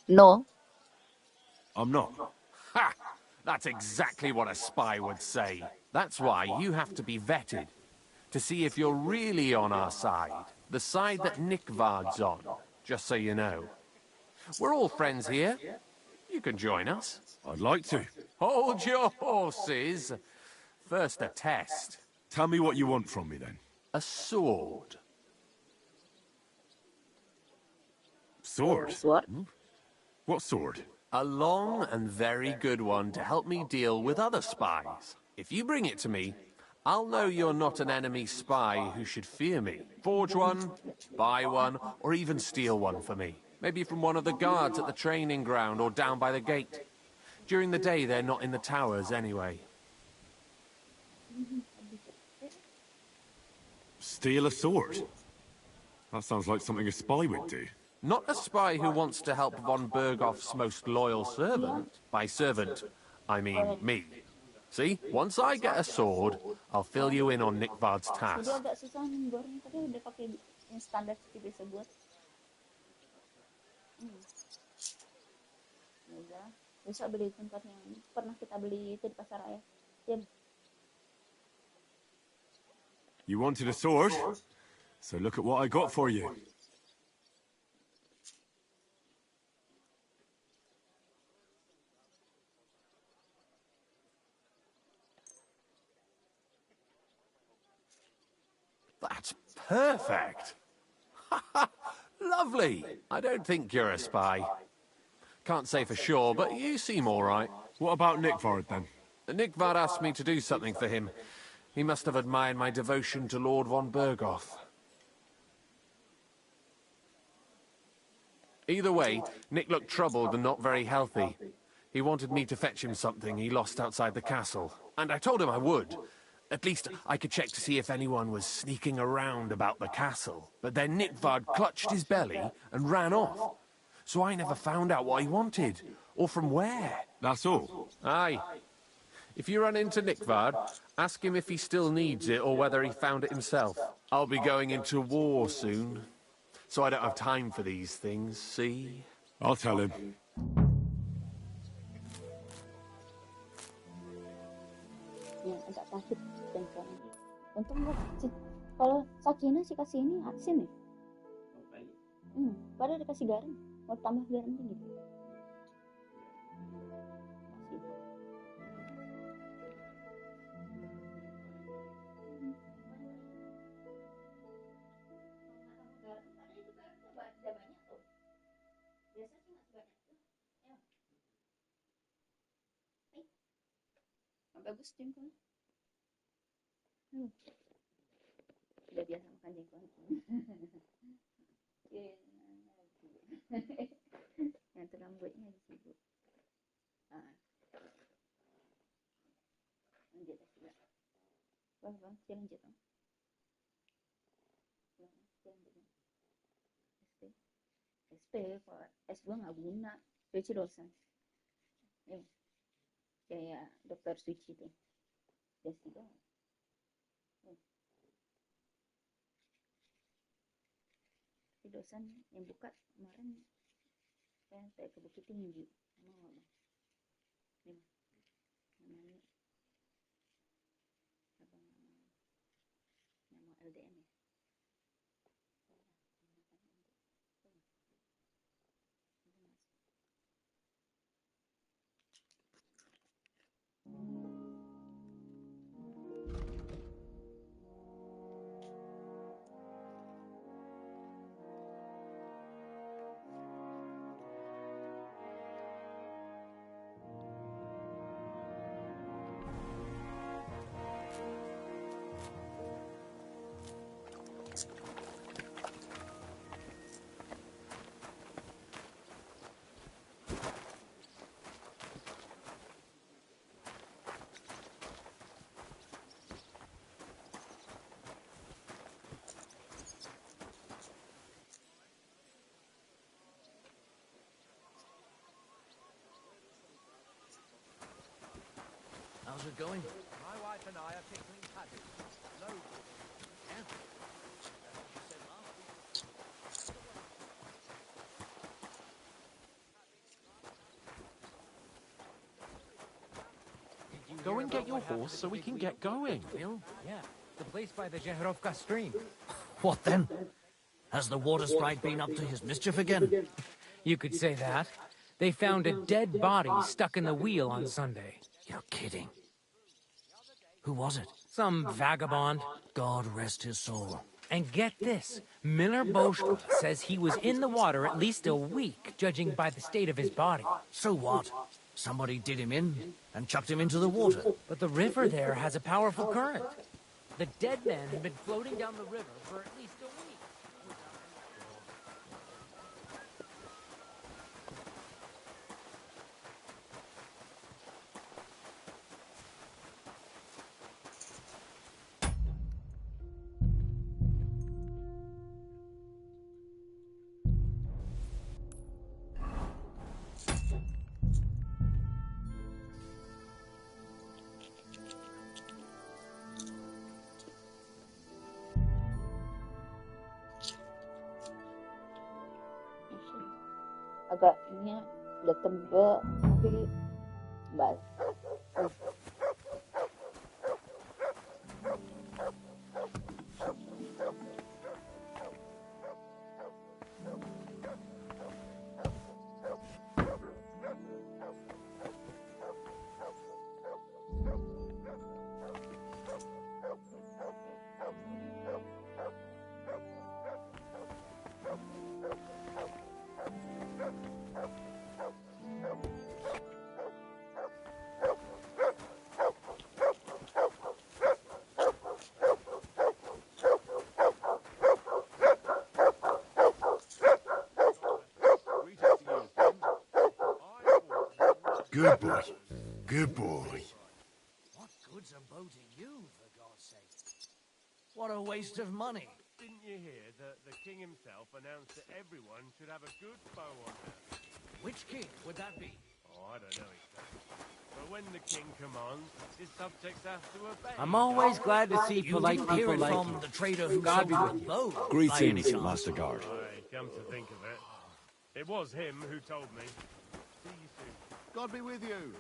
No. I'm not. Ha! That's exactly what a spy would say. That's why you have to be vetted, to see if you're really on our side. The side that Nickvard's on, just so you know. We're all friends here. You can join us. I'd like to. Hold your horses. First a test. Tell me what you want from me, then. A sword. Sword? Sword? What sword? A long and very good one to help me deal with other spies. If you bring it to me, I'll know you're not an enemy spy who should fear me. Forge one, buy one, or even steal one for me. Maybe from one of the guards at the training ground or down by the gate. During the day, they're not in the towers anyway. Steal a sword? That sounds like something a spy would do. Not a spy who wants to help von Berghoff's most loyal servant. By servant, I mean me. See, once I get a sword, I'll fill you in on Nickvard's task. Jadi agak susah menggoreng, tapi udah pakai yang standar seperti biasa buat. Ya, besok beli tempat yang pernah kita beli itu di pasar raya. Ya. You wanted a sword? So look at what I got for you. That's perfect. Lovely. I don't think you're a spy. Can't say for sure, but you seem all right. What about Nickvard, then? Nickvard asked me to do something for him. He must have admired my devotion to Lord von Bergoth. Either way, Nick looked troubled and not very healthy. He wanted me to fetch him something he lost outside the castle, and I told him I would. At least I could check to see if anyone was sneaking around about the castle. But then Nickvard clutched his belly and ran off. So I never found out what he wanted, or from where. That's all? Aye. If you run into Nickvard, ask him if he still needs it or whether he found it himself. I'll be going into war soon, so I don't have time for these things, see? I'll tell him. Yang agak pahit dan kurang. Untung kalau Sakina sih kasih ini asin ya. Padahal dikasih garam, mau tambah garam dikit. Bagus jengkol. Udah biasa makan jengkol. Yang itu rambutnya di situ. Lanjut juga. Bang, dia lanjut dong. SP kok S2 nggak guna. Suci dosen. Kayak dokter Suci tuh. S3. Si dosen yang buka kemarin saya ke Bukit Tinggi. Mau apa? Namanya nama LDM ya. How's it going? My wife and I are tickling paddies. No. Yeah. Go and get your horse so we can get going. Yeah, the place by the Jehrovka stream. What then? Has the water sprite been up to his mischief again? You could say that. They found a dead body stuck in the wheel on Sunday. You're kidding. Who was it? Some vagabond. God rest his soul. And get this, Miller Boschka says he was in the water at least a week, judging by the state of his body. So what? Somebody did him in and chucked him into the water. But the river there has a powerful current. The dead man had been floating down the river for at least a week. Agak ini udah tebel tapi baik. Good boy. Good boy. What good's a bow to you, for God's sake? What a waste of money. Didn't you hear that the king himself announced that everyone should have a good bow on hand? Which king would that be? Oh, I don't know exactly. But when the king commands, his subjects have to obey. I'm always glad to see polite didn't hear people it like from you. the trader who God sold be you with the you. bow. by any Greetings, chance. Master Guard. Aye, come to think of it. It was him who told me. See you soon. God be with you.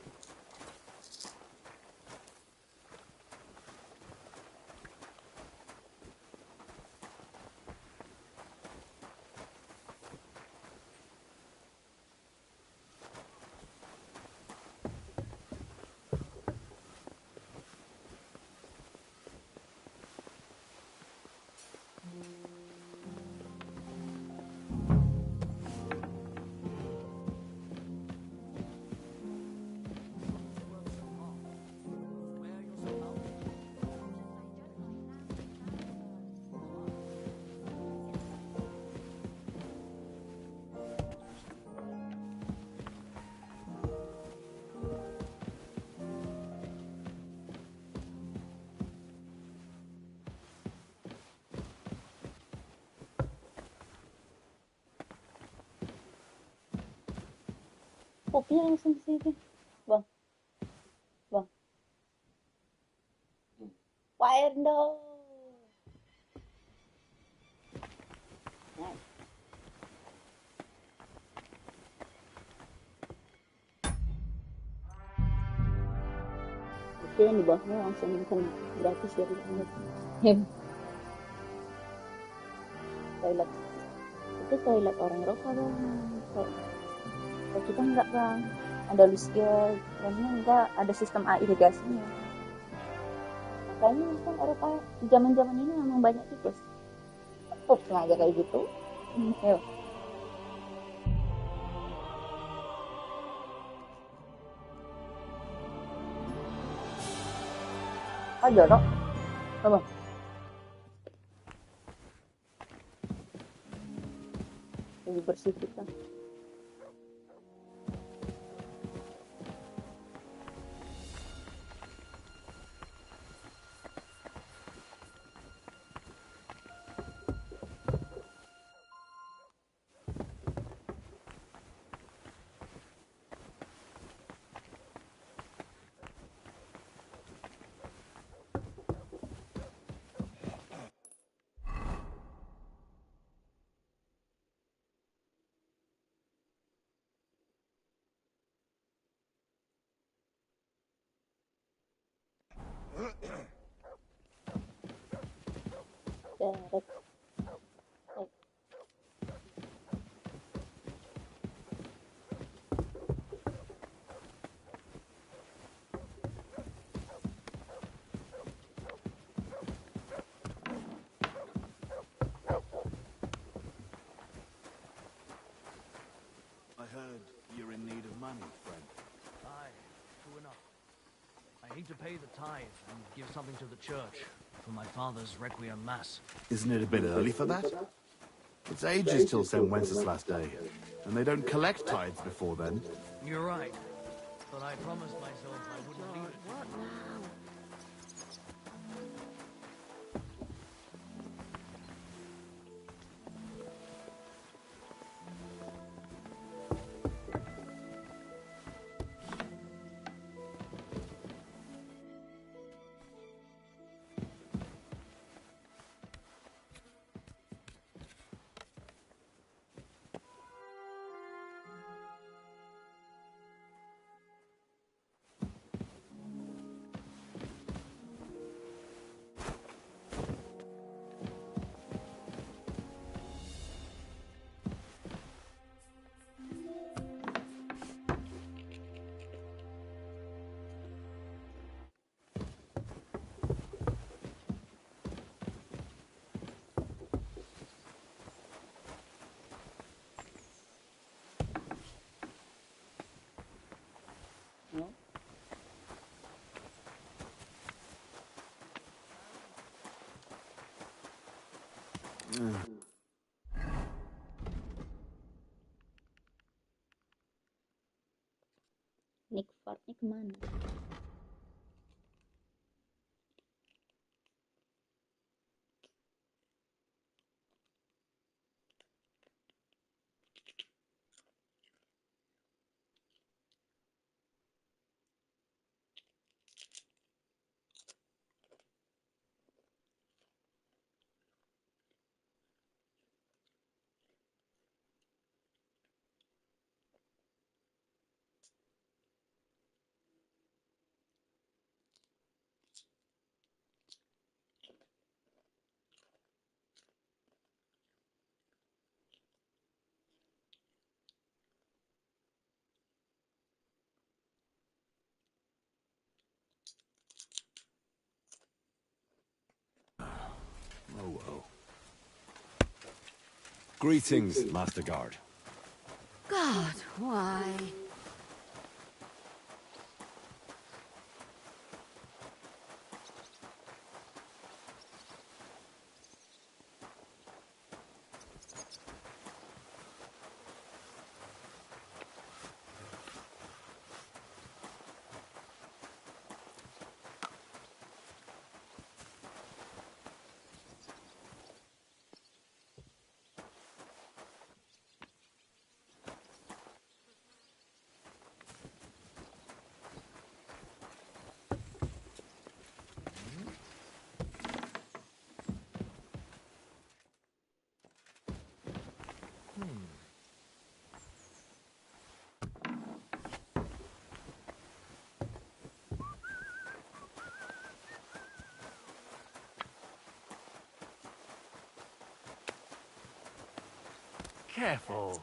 Kopinya langsung di sini. Bang. Bang. Fire dong. Oke, yang di bawahnya langsung kena gratis dari hem. Toilet. Itu toilet orang Eropa bang. Kalau kita enggak bang. Andalusia, karena enggak ada sistem air irigasinya. Makanya kan Eropa di zaman-zaman ini memang banyak tikus. Sengaja kayak gitu. Ayo. Jorok. Apa? Lebih bersih kita. I heard you're in need of money, friend. Aye, true enough. I need to pay the tithe and give something to the church for my father's requiem mass. Isn't it a bit early for that? It's ages till St. Wenceslas Day, and they don't collect tithes before then. You're right, but I promised myself I wouldn't leave it. What now? Nick kemana? Oh well. Greetings, Master Guard. God, why? Careful.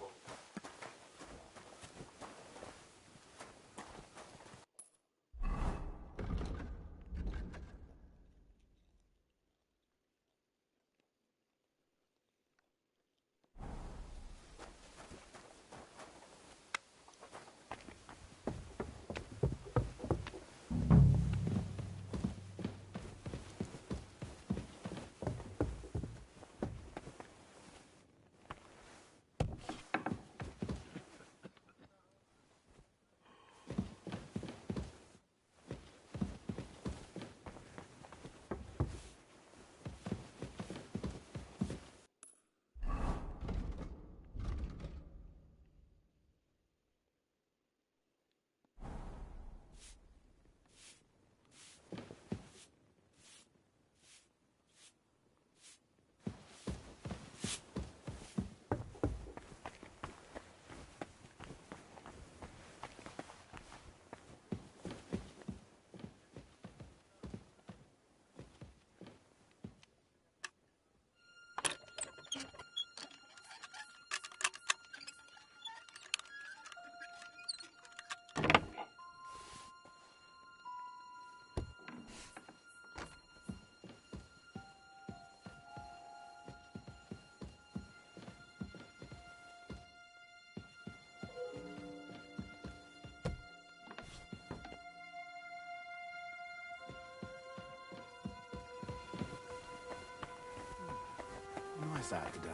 Nice out today.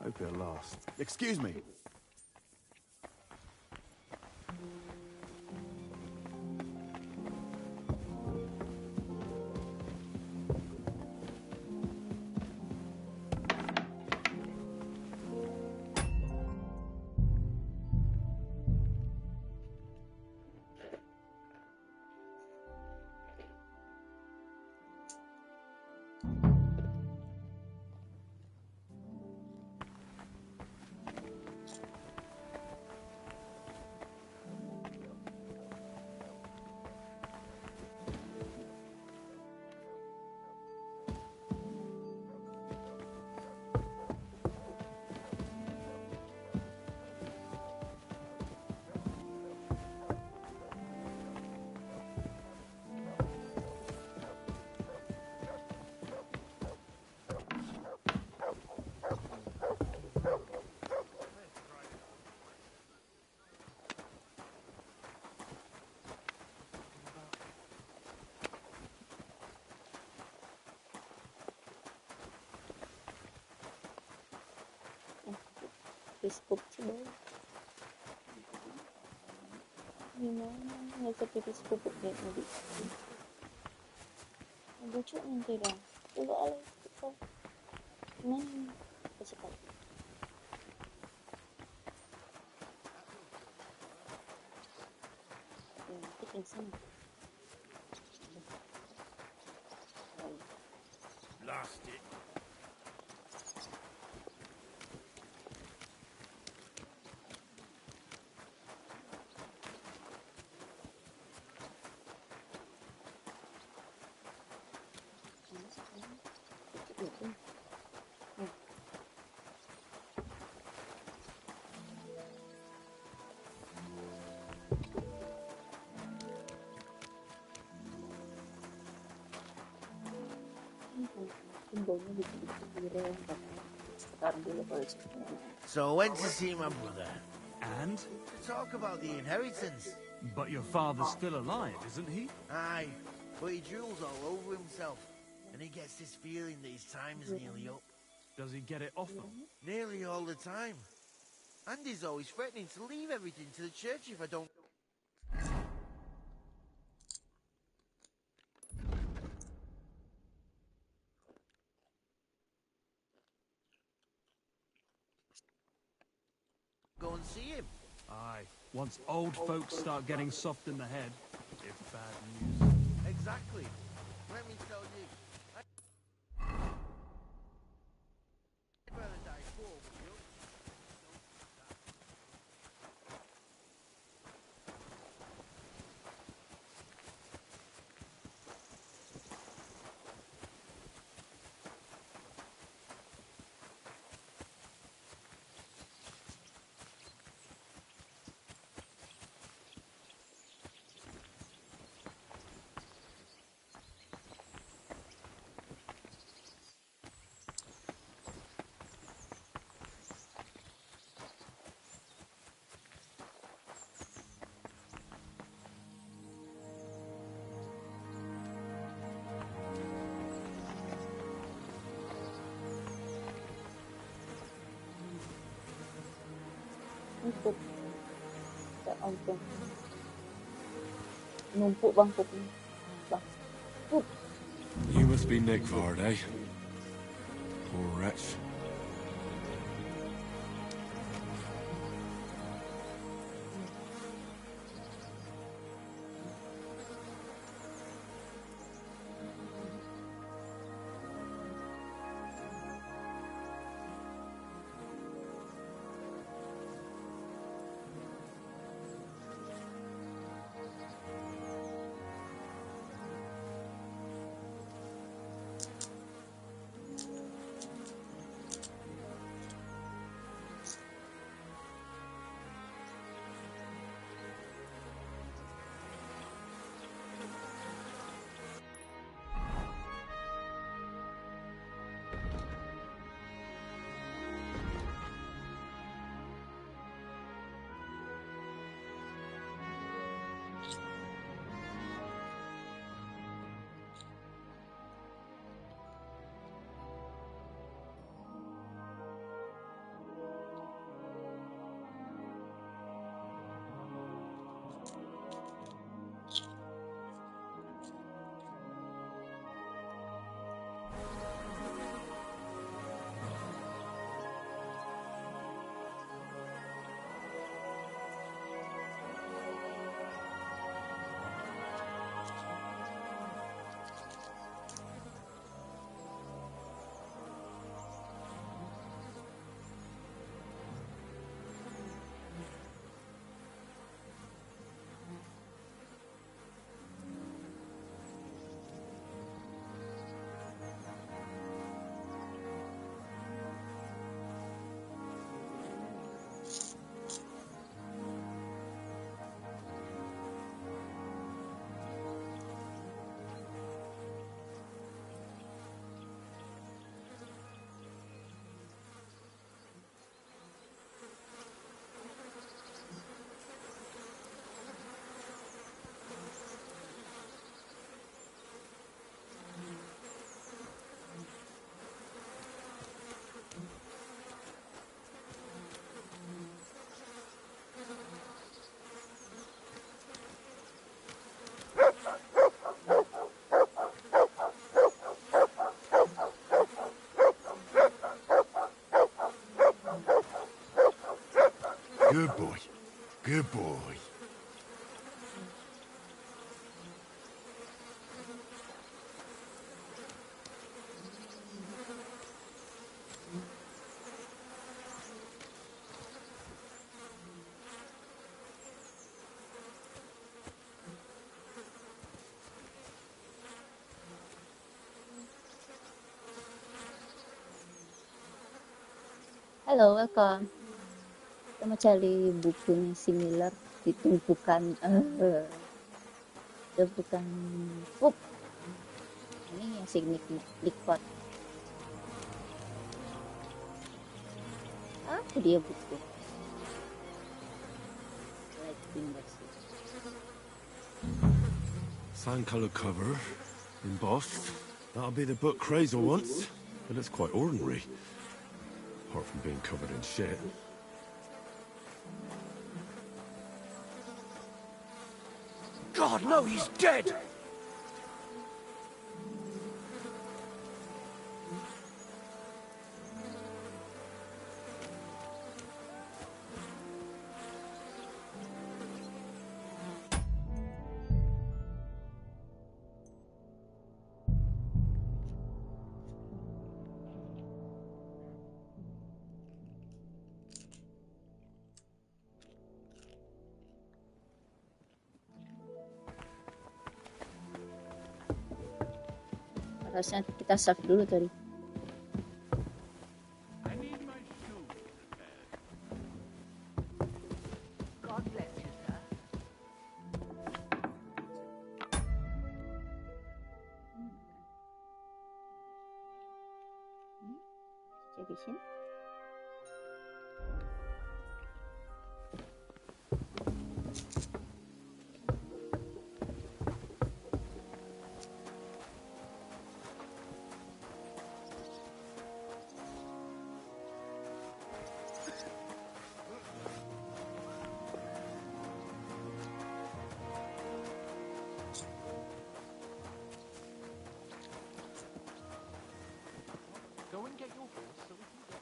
Hope it'll last. Excuse me. Facebook sih bawah. Gimana? Nggak bisa pipis pupuk deh tadi. Lucu nanti dong. Coba alih kita. Gimana nih? Cepat. Nanti pingsan. Blast it. So I went to see my brother. And? To talk about the inheritance. But your father's still alive, isn't he? Aye, but he drools all over himself. And he gets this feeling that his time is nearly up. Does he get it often? Nearly all the time. And he's always threatening to leave everything to the church if I don't... go and see him. Aye. Once old folks start getting soft in the head, it's bad news. Exactly. Let me tell you. I'd rather die poor, would you? Ikut. Ya ampun. Numpuk bangkuknya. Bangkuk. You must be Nickvard, eh? Poor wretch. Good boy. Good boy. Halo, welcome. Kita mau cari bukunya similar di tumpukan tumpukan pup. Ini yang signifikan. Apa dia buku? Sand colour cover, embossed. That'll be the book Crazel wants, but it's quite ordinary. Apart from being covered in shit. God, no, he's dead! Harusnya kita save dulu tadi. God bless you, sir. Jadi sini. Go and get your horse so we can get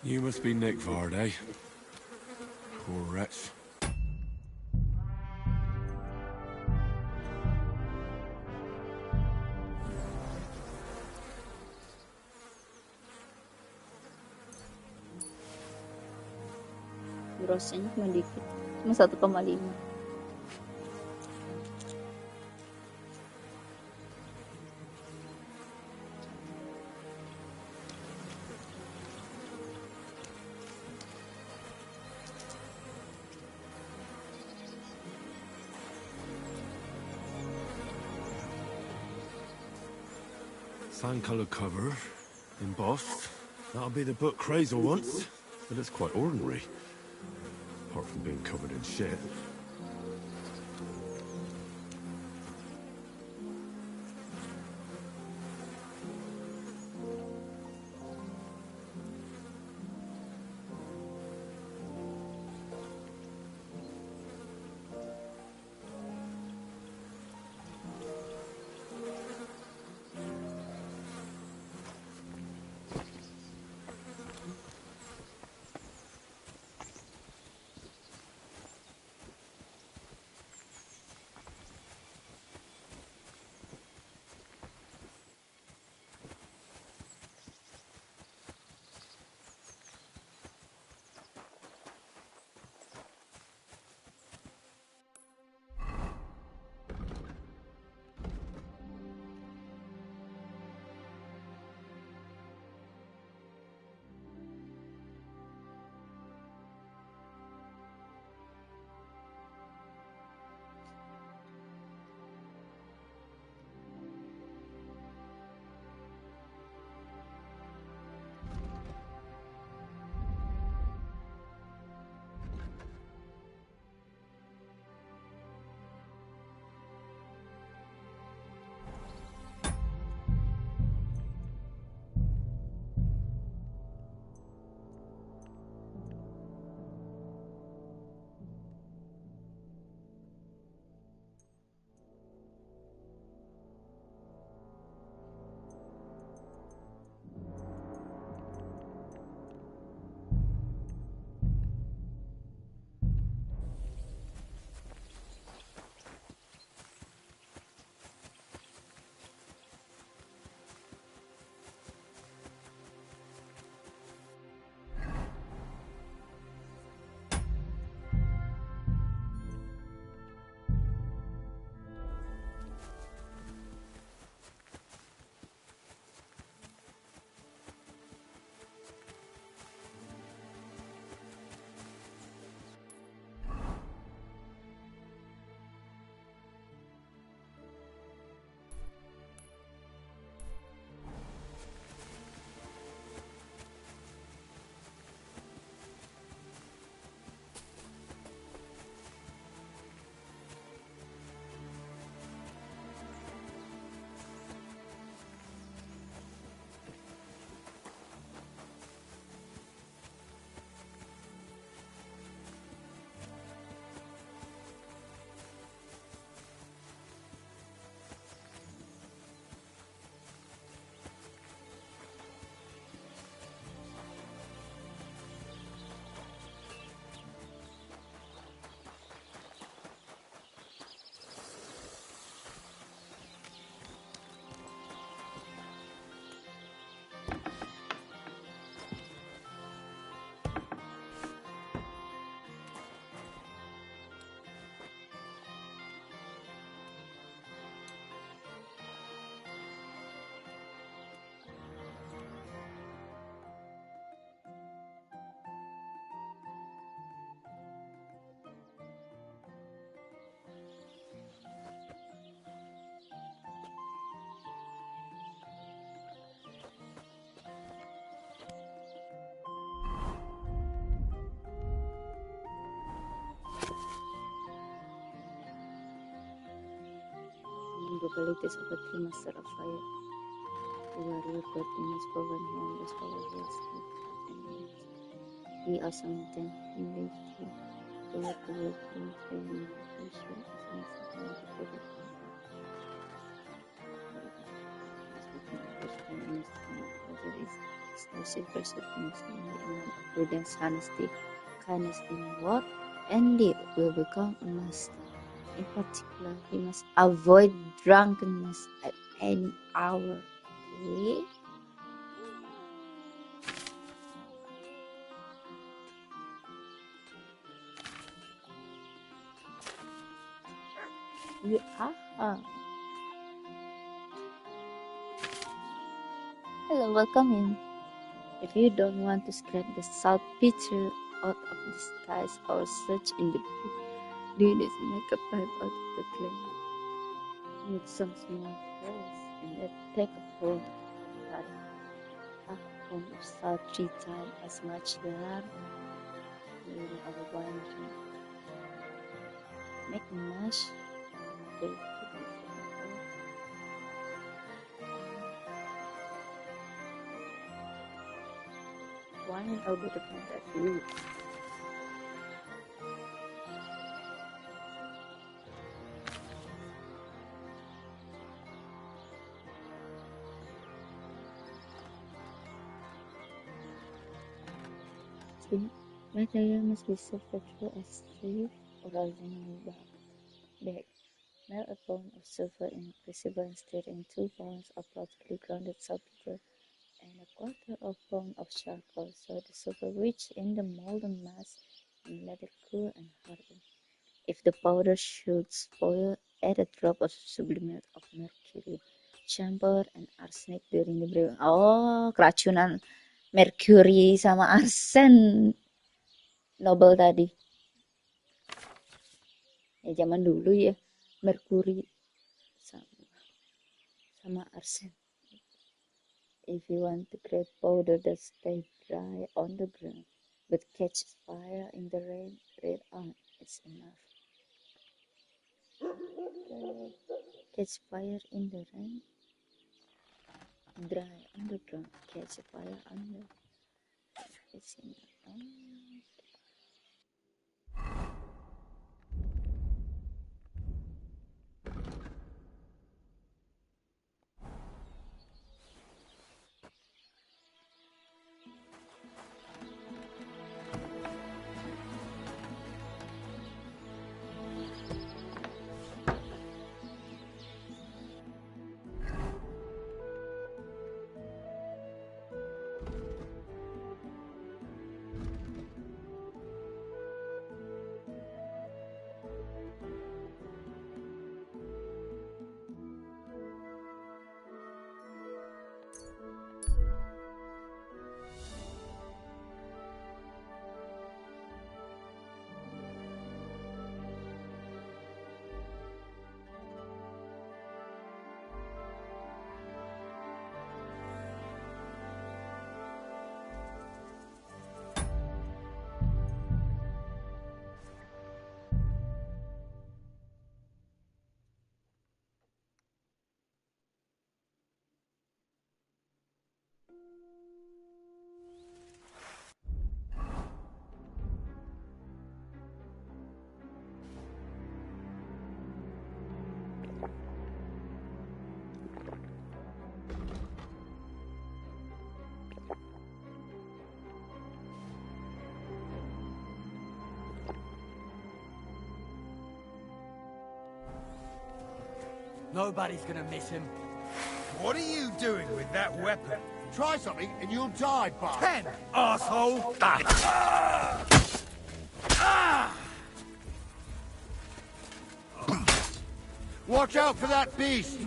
You must be Nick Vard, eh? Poor wretch. Grosnya cuma dikit, cuma 1,5. Sand colour cover, embossed. That'll be the book Crazel wants, but it's quite ordinary. Apart from being covered in shit. capabilities of a true master of fire. The warrior god image proven him as powerful enemies. He also maintained humility toward the world being training to show as a master exclusive perseverance in the amount of prudence, honesty, kindness in word and deed will become a master. In particular, he must avoid drunkenness at any hour. Okay? Yeah. Hello, welcome in. If you don't want to scrape the saltpeter out of the skies or search in the pit, do this: make a pipe out of the clay with some small holes and then take a pound of butter, half a pound of salt 3 times as much dalam using our boiling machine. Make a mash. Wine over the contact fluid. Material must be served through a sieve or aluminum bag. Melt a pound of silver in a crucible and stir in 2 pounds of lightly grounded saltpeter and a quarter of a pound of charcoal. Soak the silver rich in the molten mass and let it cool and harden. If the powder should spoil, add a drop of sublimate of mercury, chamber, and arsenic during the brewing. Oh, keracunan mercury sama arsen Nobel tadi. Ya zaman dulu ya, merkuri sama arsen. If you want to create powder that stays dry on the ground but catches fire in the rain, red on it's enough. Catch fire in the rain, dry on the ground, catch fire on the it's enough. Nobody's gonna miss him. What are you doing with that weapon? Try something and you'll die, Bart. 10, arsehole! Watch out for that beast!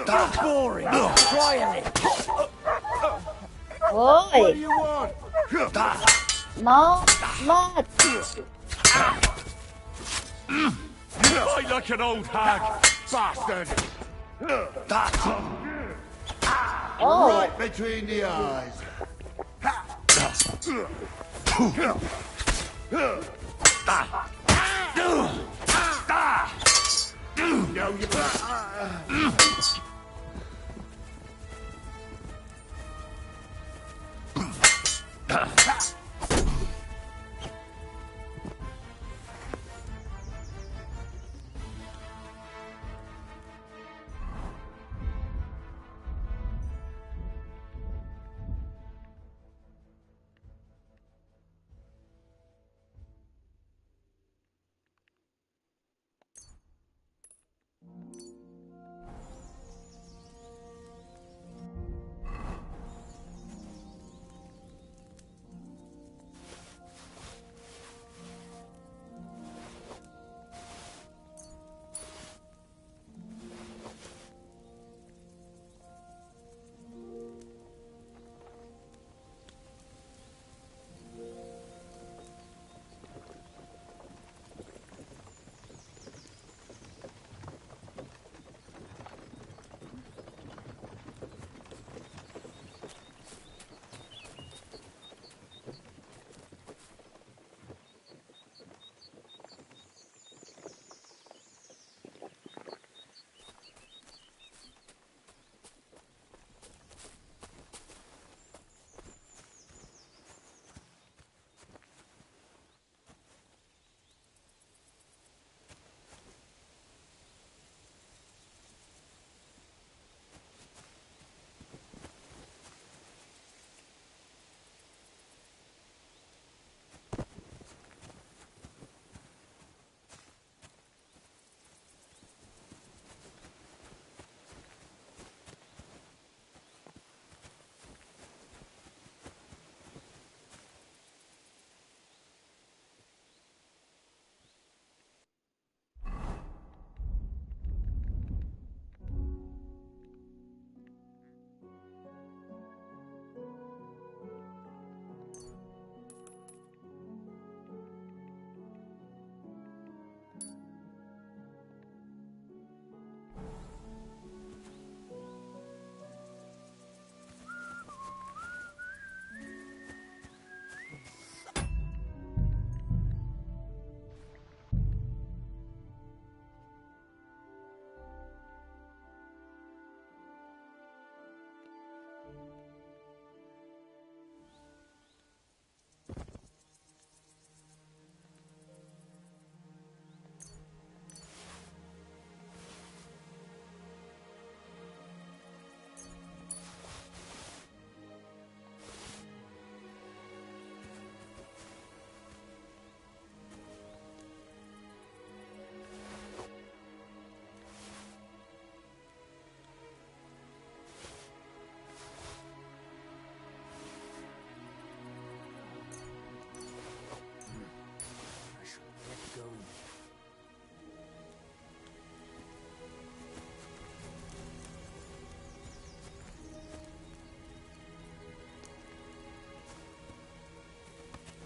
That's boring. Try a lick. What do you want? No, not. You fight like an old hag, bastard! Oh. Right between the eyes.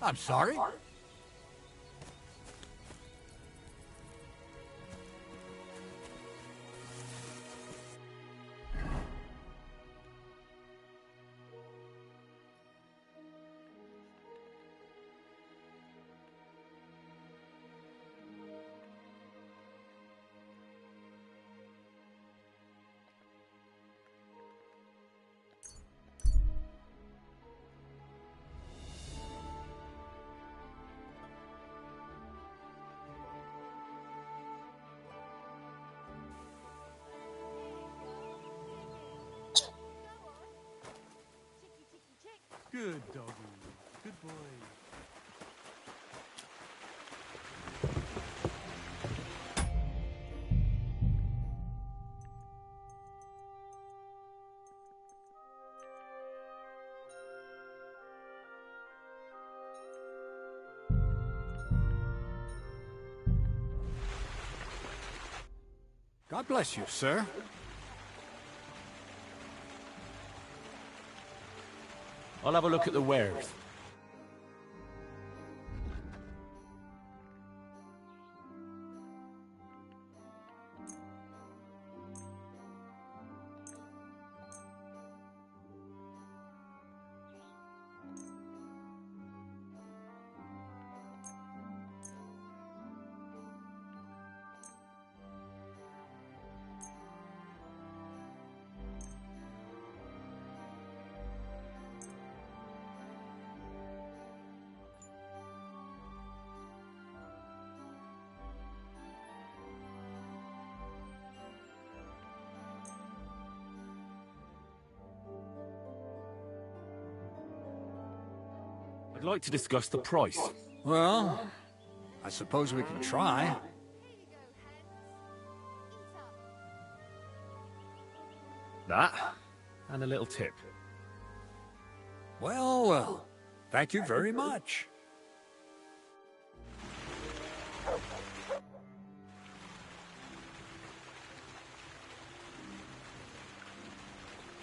I'm sorry? Good doggy. Good boy. God bless you, sir. I'll have a look at the wares. I'd like to discuss the price. Well, I suppose we can try. That, and a little tip. Well, well. Thank you very much.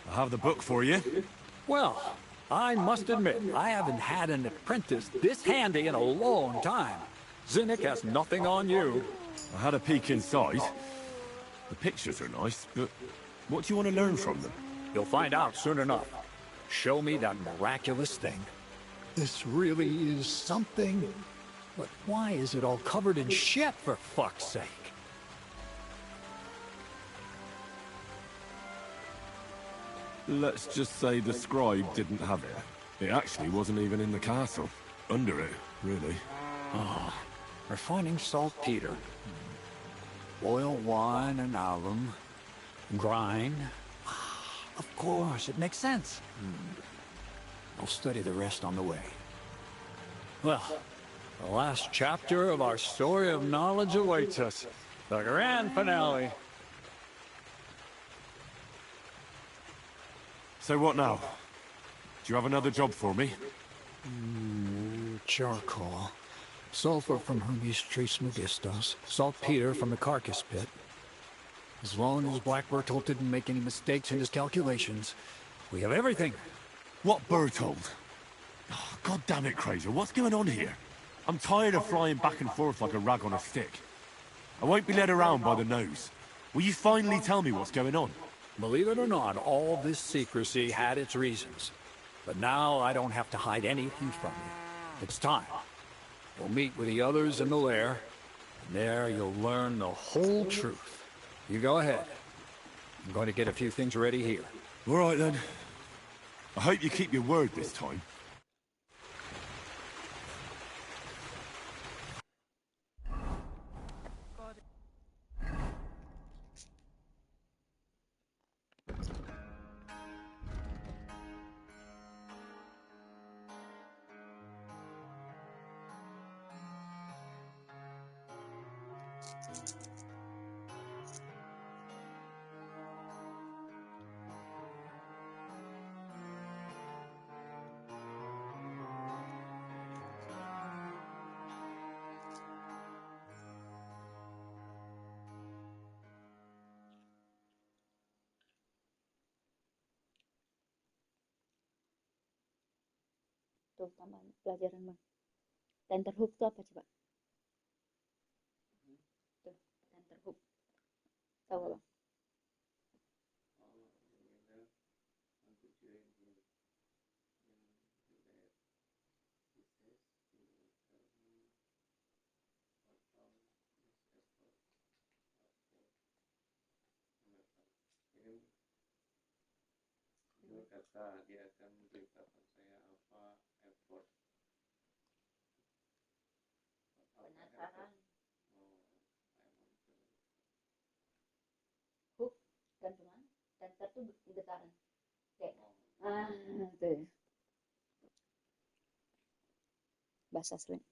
I have the book for you. Well, I must admit, I haven't had an apprentice this handy in a long time. Zinnik has nothing on you. I had a peek inside. The pictures are nice, but what do you want to learn from them? You'll find out soon enough. Show me that miraculous thing. This really is something. But why is it all covered in shit, for fuck's sake? Let's just say the scribe didn't have it. It actually wasn't even in the castle. Under it, really. Oh, refining saltpeter. Boil wine and alum. Grind. Of course, it makes sense. I'll study the rest on the way. Well, the last chapter of our story of knowledge awaits us. The grand finale. So what now? Do you have another job for me? Charcoal. Sulfur from Hermes Trismegistos. Saltpeter from the carcass pit. As long as Black Bertolt didn't make any mistakes in his calculations, we have everything. What Bertolt? Oh, God damn it, Kraser, what's going on here? I'm tired of flying back and forth like a rag on a stick. I won't be led around by the nose. Will you finally tell me what's going on? Believe it or not, all this secrecy had its reasons. But now I don't have to hide anything from you. It's time. We'll meet with the others in the lair, and there you'll learn the whole truth. You go ahead. I'm going to get a few things ready here. All right, then. I hope you keep your word this time. Tuh, tambahan pelajaran bang. Tenterhook itu apa coba? Tuh, tenterhook. Tahu bang? Kata dia akan memberitakan saya apa effort. Penasaran. Hook gantungan. Tenter tuh getaran. Kayak tuh. Bahasa slang.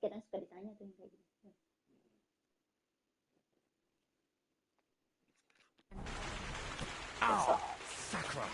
Kadang suka ditanya tuh yang kayak gitu. Ow! Sacra!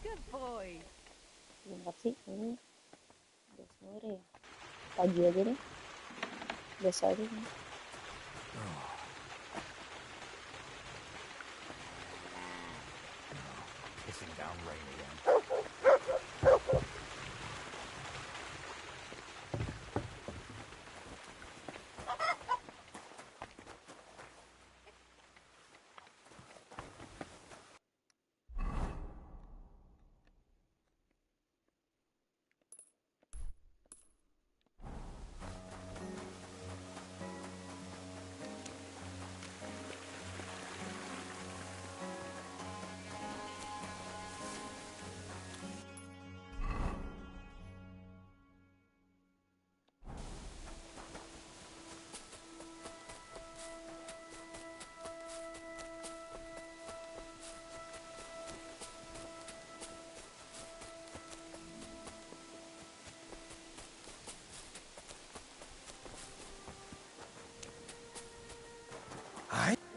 Good boy. Bentar sih, ini udah sore ya. Pagi aja deh. Besok aja nih. Pissing down rain again.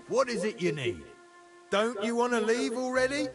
What is it you need? Don't you want to leave already?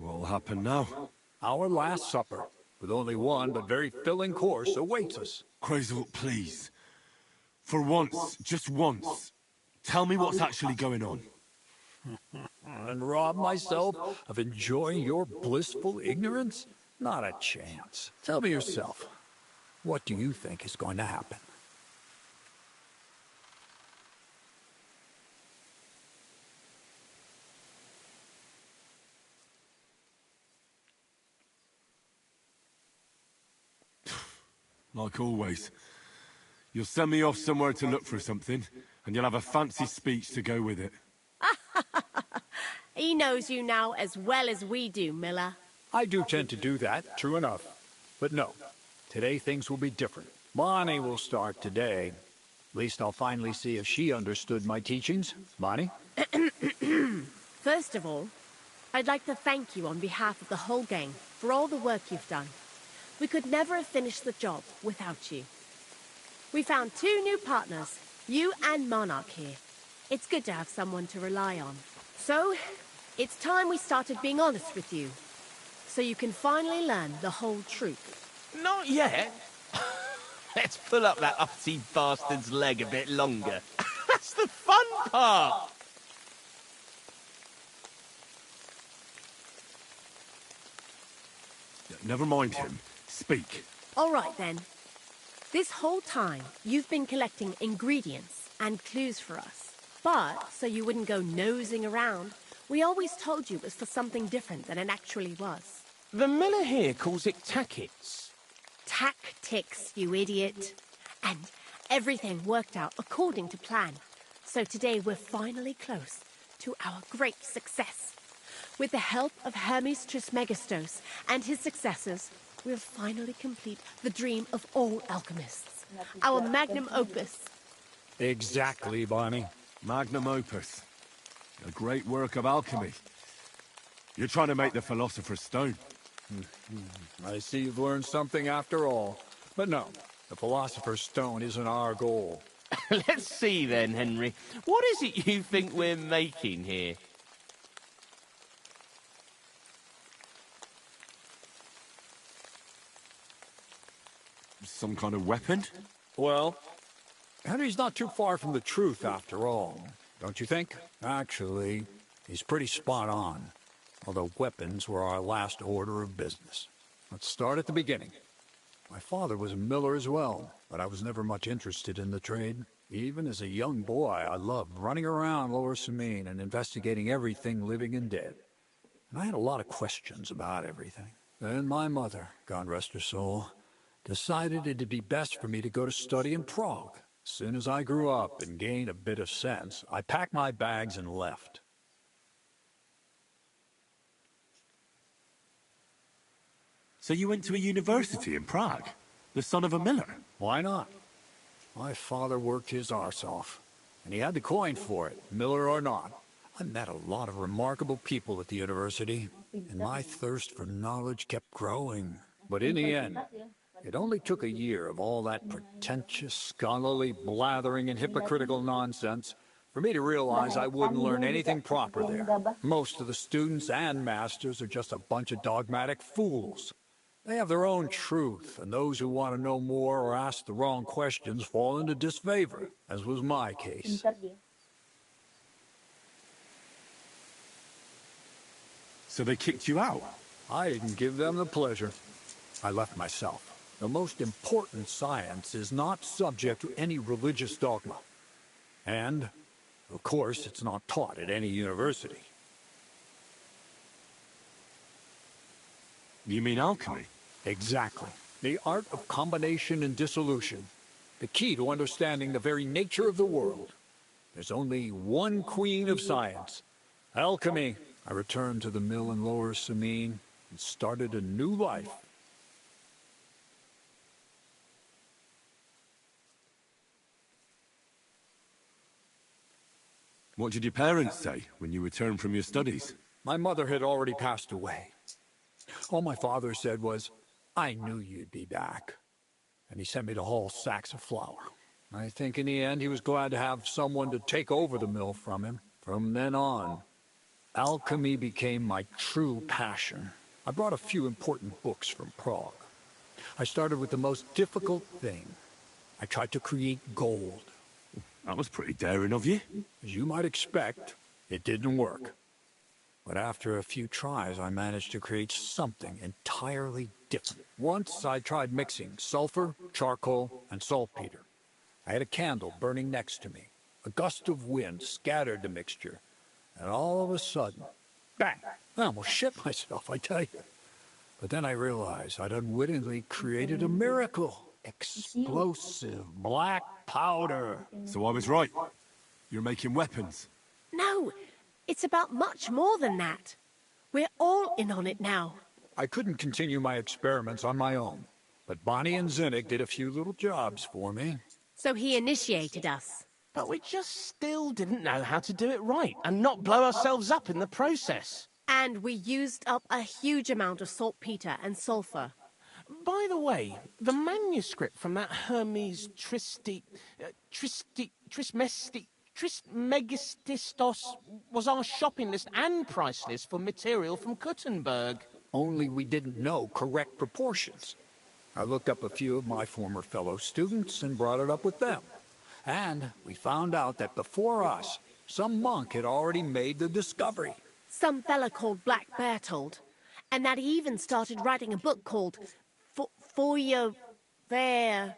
What'll happen now? Our last supper, with only one but very filling course, awaits us. Crazel, please. For once, just once, tell me what's actually going on. And rob myself of enjoying your blissful ignorance? Not a chance. Tell me yourself, what do you think is going to happen? Like always. You'll send me off somewhere to look for something, and you'll have a fancy speech to go with it. He knows you now as well as we do, Miller. I do tend to do that, true enough. But no, today things will be different. Bonnie will start today. At least I'll finally see if she understood my teachings. Bonnie? First of all, I'd like to thank you on behalf of the whole gang for all the work you've done. We could never have finished the job without you. We found 2 new partners, you and Monarch here. It's good to have someone to rely on. So, it's time we started being honest with you, so you can finally learn the whole truth. Not yet. Let's pull up that uppity bastard's leg a bit longer. That's the fun part! Never mind him. Speak. All right, then. This whole time, you've been collecting ingredients and clues for us. But, so you wouldn't go nosing around, we always told you it was for something different than it actually was. The miller here calls it tackets. Tactics, you idiot. And everything worked out according to plan. So today we're finally close to our great success. With the help of Hermes Trismegistos and his successors, we'll finally complete the dream of all alchemists. Our magnum opus. Exactly, Bonnie. Magnum opus. A great work of alchemy. You're trying to make the Philosopher's Stone. I see you've learned something after all. But no, the Philosopher's Stone isn't our goal. Let's see then, Henry. What is it you think we're making here? Some kind of weapon? Well, Henry's not too far from the truth after all, don't you think? Actually, he's pretty spot on. Although weapons were our last order of business. Let's start at the beginning. My father was a miller as well, but I was never much interested in the trade. Even as a young boy, I loved running around Lower Samine and investigating everything living and dead. And I had a lot of questions about everything. Then my mother, God rest her soul, decided it'd be best for me to go to study in Prague. As soon as I grew up and gained a bit of sense, I packed my bags and left. So you went to a university in Prague? The son of a miller? Why not? My father worked his arse off, and he had the coin for it, miller or not. I met a lot of remarkable people at the university, and my thirst for knowledge kept growing. But in the end, it only took a year of all that pretentious, scholarly blathering and hypocritical nonsense for me to realize I wouldn't learn anything proper there. Most of the students and masters are just a bunch of dogmatic fools. They have their own truth, and those who want to know more or ask the wrong questions fall into disfavor, as was my case. So they kicked you out? I didn't give them the pleasure. I left myself. The most important science is not subject to any religious dogma. And, of course, it's not taught at any university. You mean alchemy? Exactly. The art of combination and dissolution. The key to understanding the very nature of the world. There's only one queen of science. Alchemy. I returned to the mill in Lower Samine and started a new life. What did your parents say when you returned from your studies? My mother had already passed away. All my father said was, "I knew you'd be back." And he sent me to haul sacks of flour. I think in the end he was glad to have someone to take over the mill from him. From then on, alchemy became my true passion. I brought a few important books from Prague. I started with the most difficult thing. I tried to create gold. That was pretty daring of you. As you might expect, it didn't work. But after a few tries, I managed to create something entirely different. Once I tried mixing sulfur, charcoal, and saltpeter. I had a candle burning next to me. A gust of wind scattered the mixture. And all of a sudden, bang! I almost shit myself, I tell you. But then I realized I'd unwittingly created a miracle. Explosive black powder. So I was right. You're making weapons. No, it's about much more than that. We're all in on it now. I couldn't continue my experiments on my own, but Bonnie and Zinnik did a few little jobs for me. So he initiated us. But we just still didn't know how to do it right and not blow ourselves up in the process. And we used up a huge amount of saltpeter and sulfur. By the way, the manuscript from that Hermes Trismegistos was our shopping list and price list for material from Kuttenberg. Only we didn't know correct proportions. I looked up a few of my former fellow students and brought it up with them. And we found out that before us, some monk had already made the discovery. Some fella called Black Bertold. And that he even started writing a book called Feuerwerkbuch.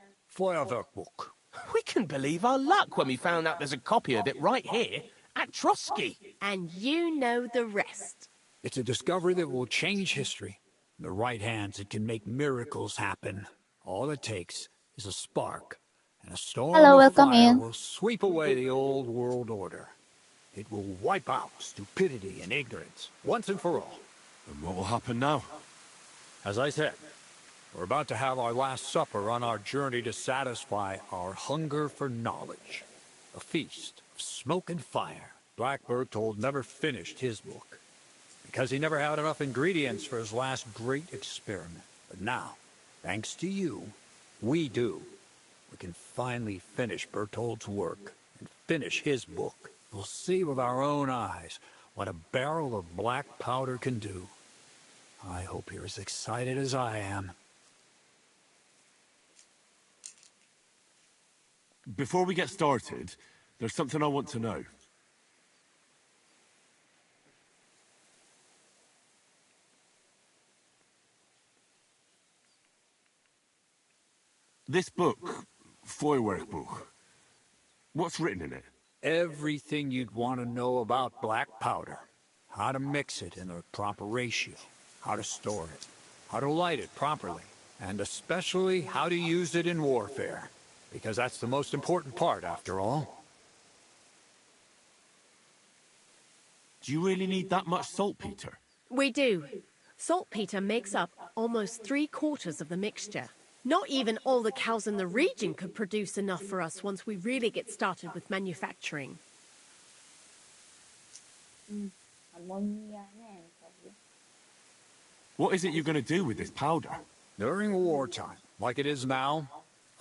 We couldn't believe our luck when we found out there's a copy of it right here at Trotsky. And you know the rest. It's a discovery that will change history. In the right hands, it can make miracles happen. All it takes is a spark, and a storm of fire will sweep away the old world order. It will wipe out stupidity and ignorance, once and for all. And what will happen now? As I said, we're about to have our last supper on our journey to satisfy our hunger for knowledge. A feast of smoke and fire. Black Bertold never finished his book, because he never had enough ingredients for his last great experiment. But now, thanks to you, we do. we can finally finish Bertold's work and finish his book. We'll see with our own eyes what a barrel of black powder can do. I hope you're as excited as I am. Before we get started, there's something I want to know. This book, Feuerwerkbuch, what's written in it? Everything you'd want to know about black powder. How to mix it in the proper ratio. How to store it. How to light it properly. And especially how to use it in warfare. Because that's the most important part, after all. Do you really need that much saltpeter? We do. Saltpeter makes up almost 3/4 of the mixture. Not even all the cows in the region could produce enough for us once we really get started with manufacturing. What is it you're going to do with this powder? During wartime, like it is now,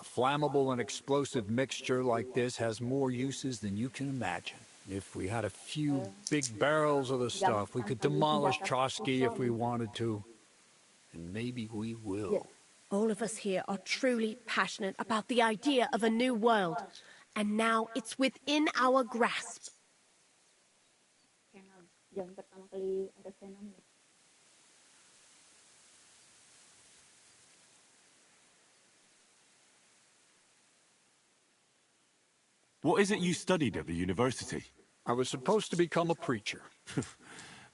a flammable and explosive mixture like this has more uses than you can imagine. If we had a few big barrels of the stuff, we could demolish Trotsky if we wanted to. And maybe we will. All of us here are truly passionate about the idea of a new world. And now it's within our grasp. What is it you studied at the university? I was supposed to become a preacher.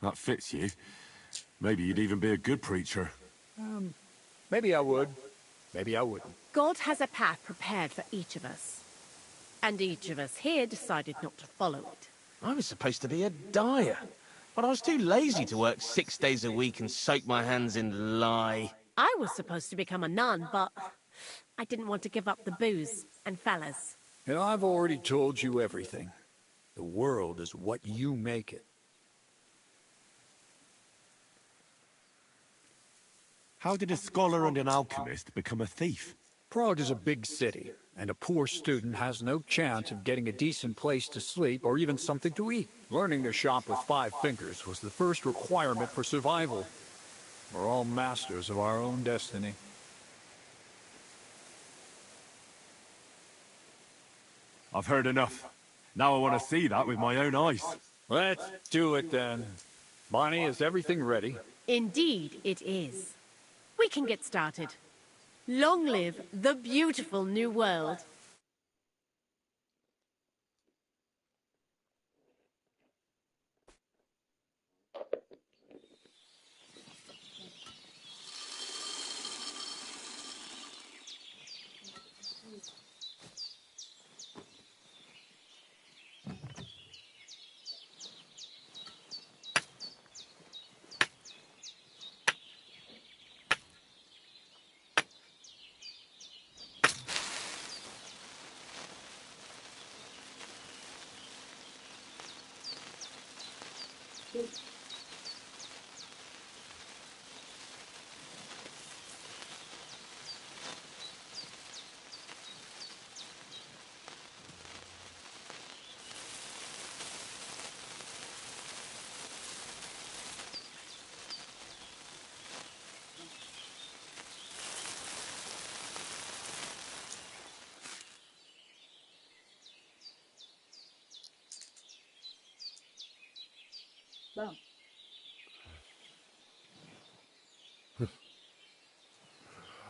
That fits you. Maybe you'd even be a good preacher. Maybe I would. Maybe I wouldn't. God has a path prepared for each of us. And each of us here decided not to follow it. I was supposed to be a dyer, but I was too lazy to work 6 days a week and soak my hands in lye. I was supposed to become a nun, but I didn't want to give up the booze and fellas. And I've already told you everything. The world is what you make it. How did a scholar and an alchemist become a thief? Prague is a big city, and a poor student has no chance of getting a decent place to sleep or even something to eat. Learning to shop with 5 fingers was the first requirement for survival. We're all masters of our own destiny. I've heard enough. Now I want to see that with my own eyes. Let's do it then. Bonnie, is everything ready? Indeed it is. We can get started. Long live the beautiful new world.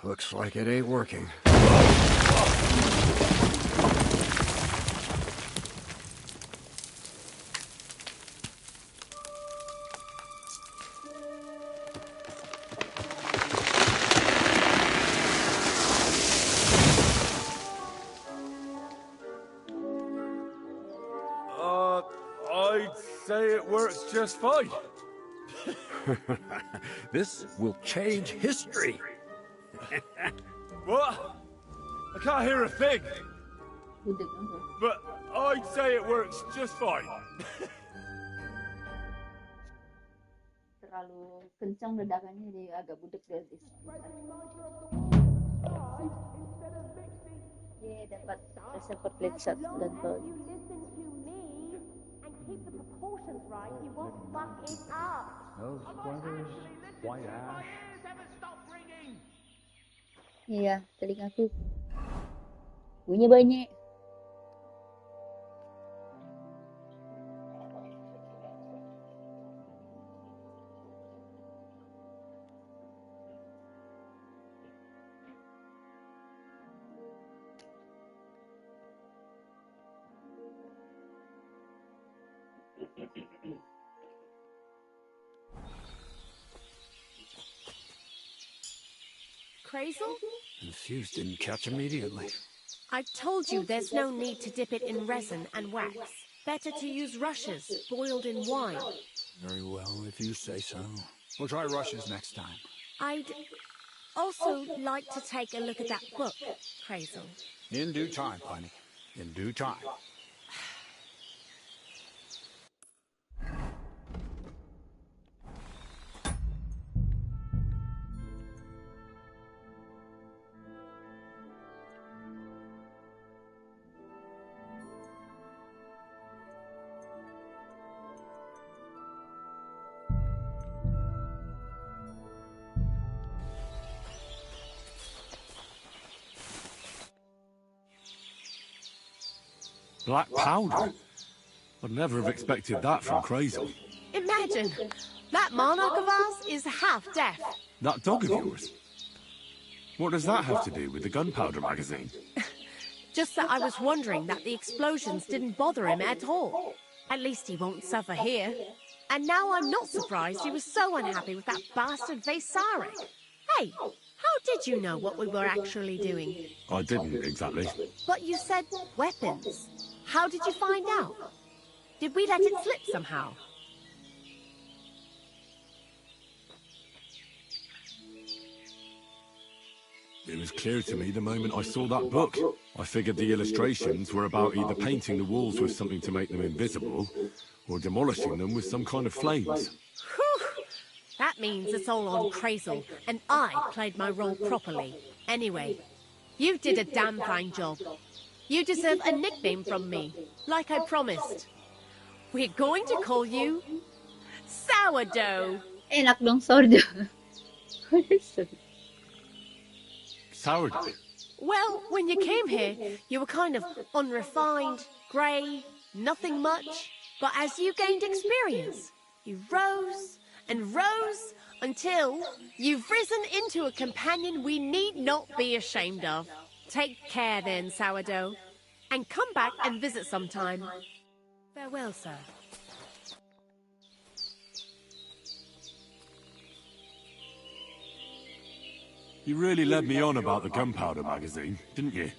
Looks like it ain't working. I'd say it works just fine. This will change history. What? I can't hear a thing. But I'd say it works just fine. Terlalu kencang ledakannya, jadi agak budek dari. Yeah, But there's a complete shot gunpowder. No splinters, white ash. Iya, telingaku bunyi banyak. Crazel? The fuse didn't catch immediately. I've told you there's no need to dip it in resin and wax. Better to use rushes, boiled in wine. Very well, if you say so. We'll try rushes next time. I'd also like to take a look at that book, Crazel. In due time, honey. In due time. Black powder? I'd never have expected that from Crazel. Imagine, that monarch of ours is half deaf. That dog of yours? What does that have to do with the gunpowder magazine? Just that I was wondering that the explosions didn't bother him at all. At least he won't suffer here. And now I'm not surprised he was so unhappy with that bastard Vasarik. Hey, how did you know what we were actually doing? I didn't exactly. But you said weapons. How did you find out? Did we let it slip somehow? It was clear to me the moment I saw that book. I figured the illustrations were about either painting the walls with something to make them invisible, or demolishing them with some kind of flames. Whew! That means it's all on Crazel, and I played my role properly. Anyway, you did a damn fine job. You deserve a nickname from me, like I promised. We're going to call you Sourdough. Enak dong sourdough. What is it? Sourdough? Well, when you came here, you were kind of unrefined, grey, nothing much. But as you gained experience, you rose and rose until you've risen into a companion we need not be ashamed of. Take care then, Sourdough, and come back and visit sometime. Farewell, sir. You really led me on about the gunpowder magazine, didn't you?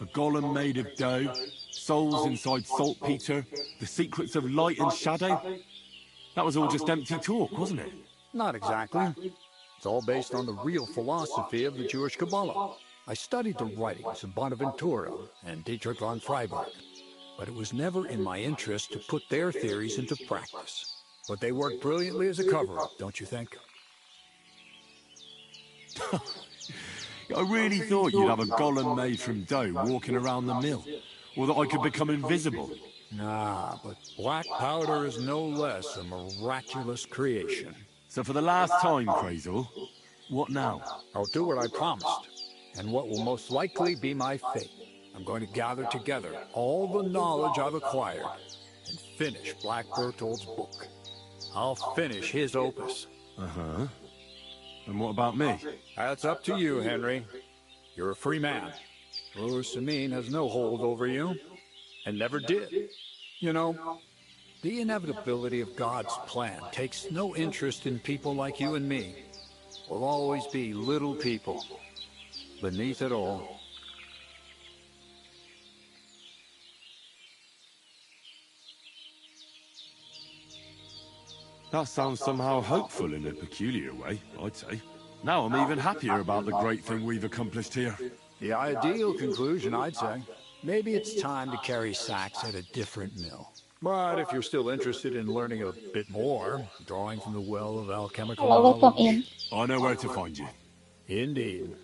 A golem made of dough, souls inside saltpeter, the secrets of light and shadow. That was all just empty talk, wasn't it? Not exactly. It's all based on the real philosophy of the Jewish Kabbalah. I studied the writings of Bonaventura and Dietrich von Freiburg, but it was never in my interest to put their theories into practice. But they worked brilliantly as a cover-up, don't you think? I really thought you'd have a golem made from dough walking around the mill, or that I could become invisible. Nah, but black powder is no less a miraculous creation. So for the last time, Crazel, what now? I'll do what I promised, and what will most likely be my fate. I'm going to gather together all the knowledge I've acquired and finish Black Bertold's book. I'll finish his opus. Uh-huh. And what about me? That's up to you, Henry. You're a free man. Ruler Samin has no hold over you, and never did. You know, the inevitability of God's plan takes no interest in people like you and me. We'll always be little people, beneath it all. That sounds somehow hopeful in a peculiar way, I'd say. Now I'm even happier about the great thing we've accomplished here. The ideal conclusion, I'd say. Maybe it's time to carry sacks at a different mill. But if you're still interested in learning a bit more, drawing from the well of alchemical knowledge, I know where to find you. Indeed.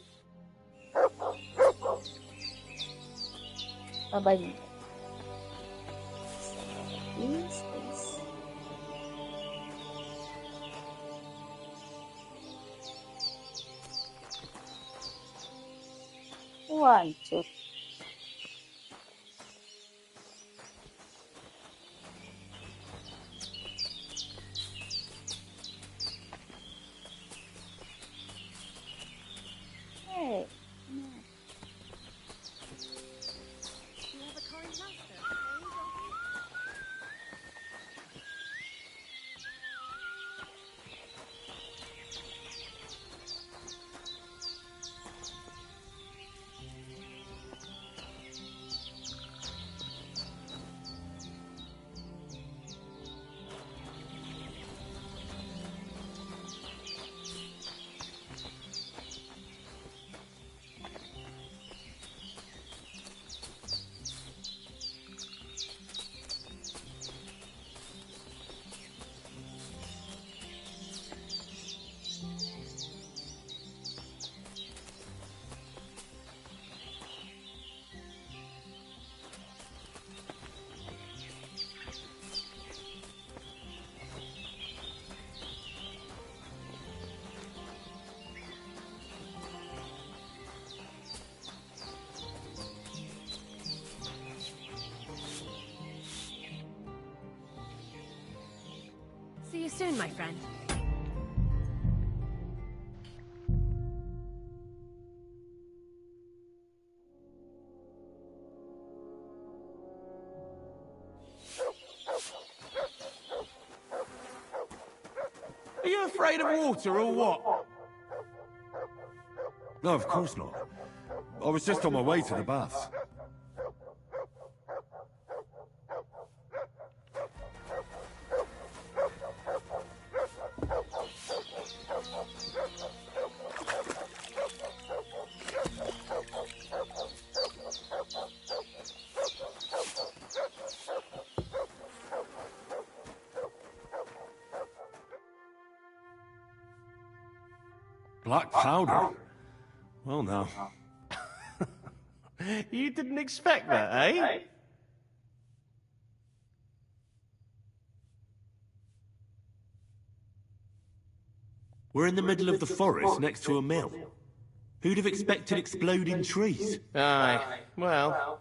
Bye-bye. Please. 1, 2. Hey. See you soon, my friend. Are you afraid of water or what? No, of course not. I was just on my way to the baths. Black powder? Well, now. You didn't expect that, eh? We're in the middle of the forest next to a mill. Who'd have expected exploding trees? Aye, well,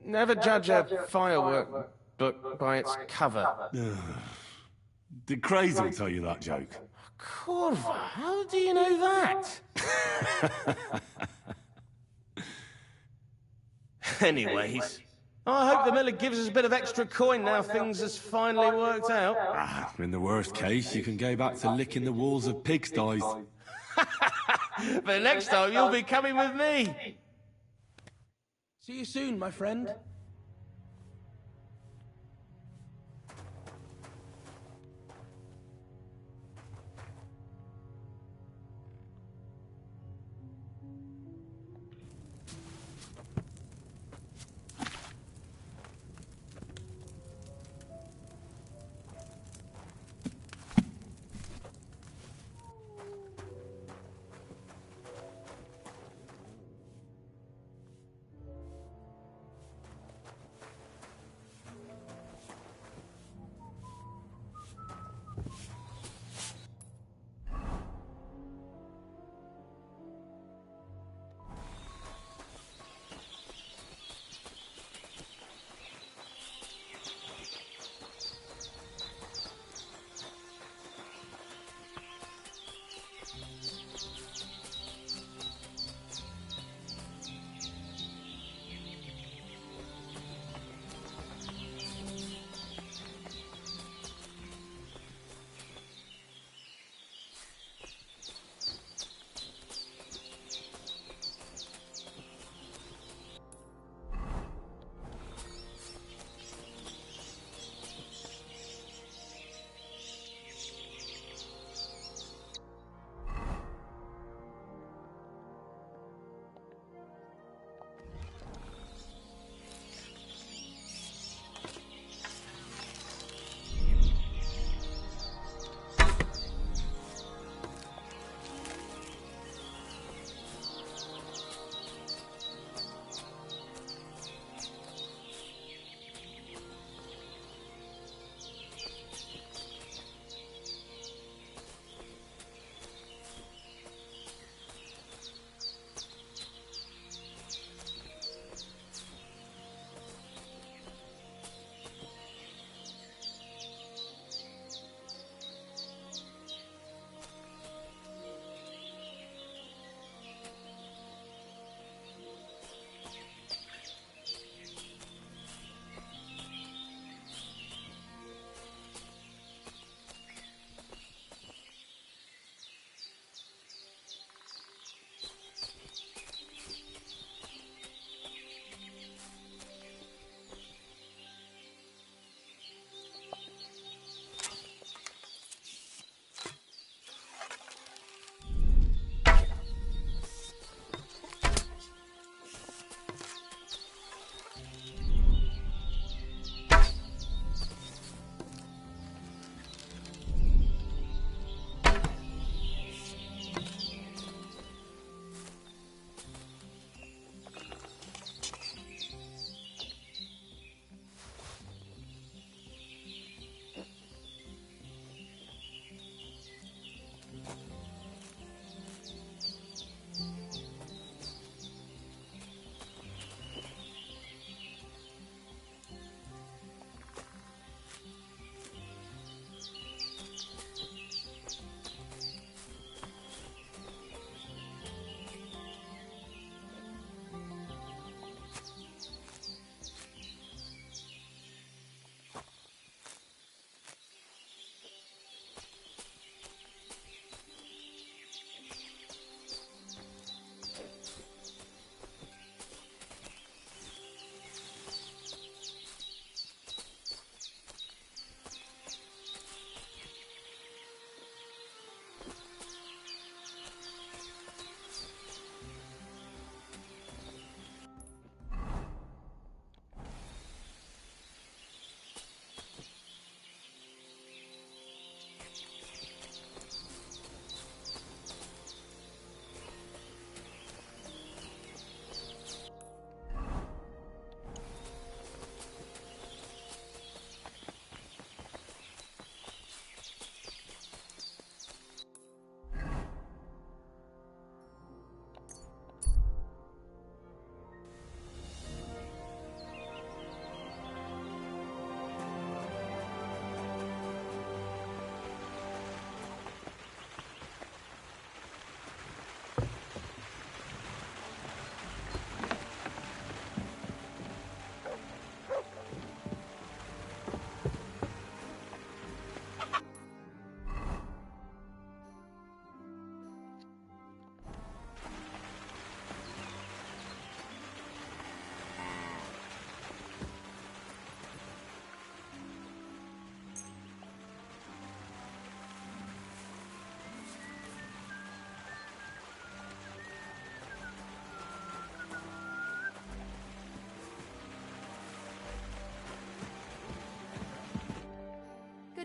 never judge a firework book by its cover. Did Crazel tell you that joke? Corva, how do you know that? Anyways, I hope the miller gives us a bit of extra coin now things has finally worked out. In the worst case, you can go back to licking the walls of pigsties. But next time you'll be coming with me. See you soon, my friend.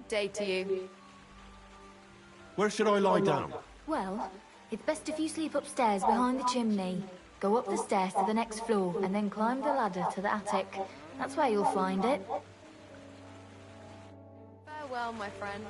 Good day to you. Where should I lie down? Well, it's best if you sleep upstairs behind the chimney. Go up the stairs to the next floor, and then climb the ladder to the attic. That's where you'll find it. Farewell, my friend.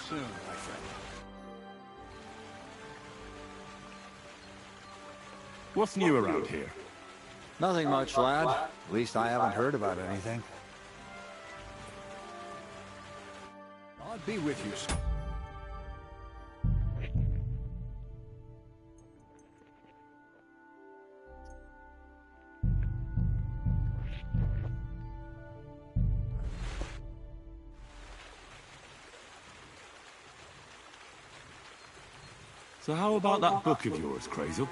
Soon, my friend. What's new around here? Nothing much, lad. At least I haven't heard about anything. God be with you, sir. So how about that book of yours, Crazel?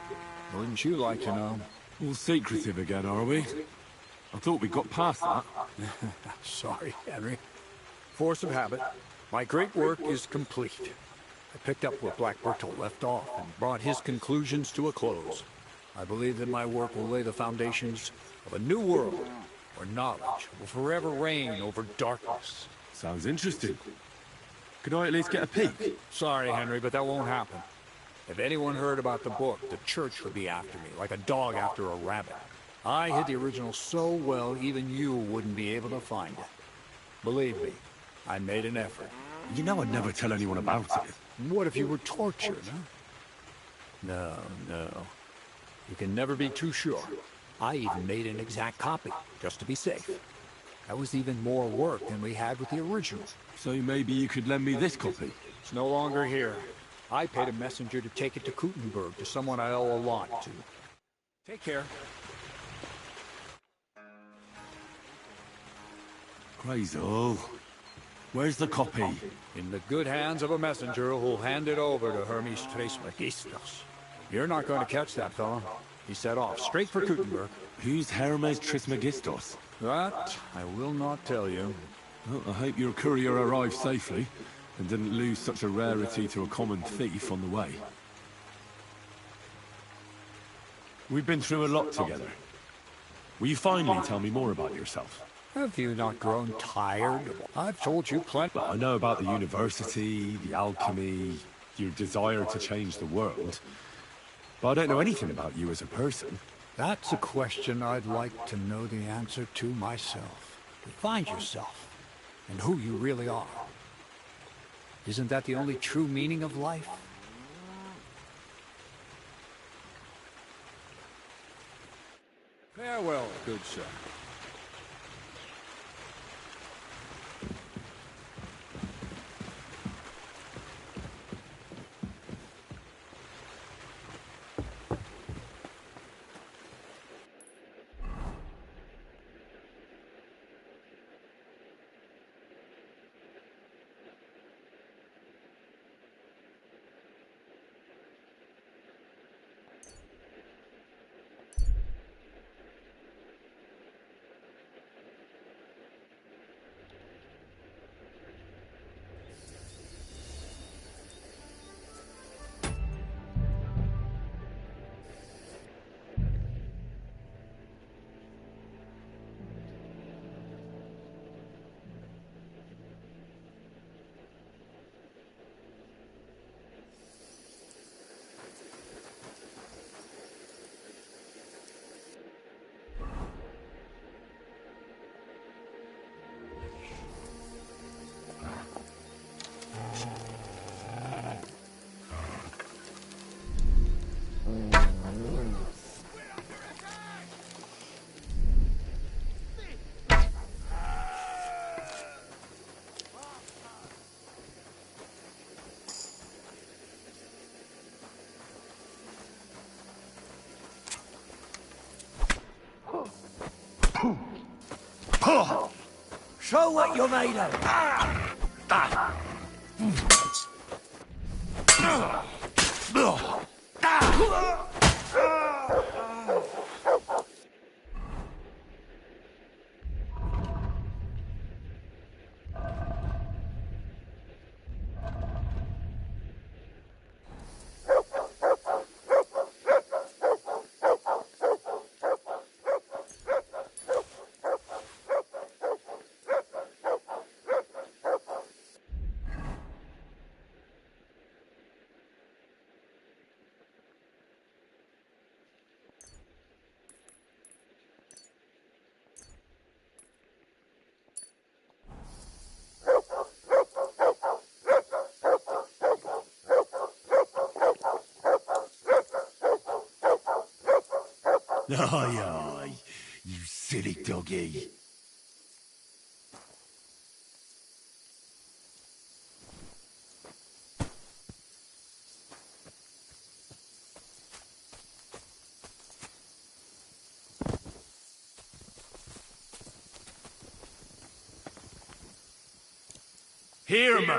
Wouldn't you like to know? All secretive again, are we? I thought we got past that. Sorry, Henry. Force of habit. My great work is complete. I picked up where Black Bertolt left off and brought his conclusions to a close. I believe that my work will lay the foundations of a new world where knowledge will forever reign over darkness. Sounds interesting. Could I at least get a peek? Sorry, Henry, but that won't happen. If anyone heard about the book, the church would be after me, like a dog after a rabbit. I hid the original so well, even you wouldn't be able to find it. Believe me, I made an effort. You know I'd never tell anyone about it. What if you were tortured, huh? No, no. You can never be too sure. I even made an exact copy, just to be safe. That was even more work than we had with the original. So maybe you could lend me this copy? It's no longer here. I paid a messenger to take it to Kuttenberg, to someone I owe a lot to. Take care. Crazel. Where's the copy? In the good hands of a messenger who'll hand it over to Hermes Trismegistos. You're not going to catch that fellow. He set off straight for Kuttenberg. Who's Hermes Trismegistos? That I will not tell you. Well, I hope your courier arrived safely and didn't lose such a rarity to a common thief on the way. We've been through a lot together. Will you finally tell me more about yourself? Have you not grown tired? I've told you plenty. Well, I know about the university, the alchemy, your desire to change the world. But I don't know anything about you as a person. That's a question I'd like to know the answer to myself. Find yourself, and who you really are. Isn't that the only true meaning of life? Farewell, good sir. Show what you're made of. Aye, aye, you silly doggy. Here, mate.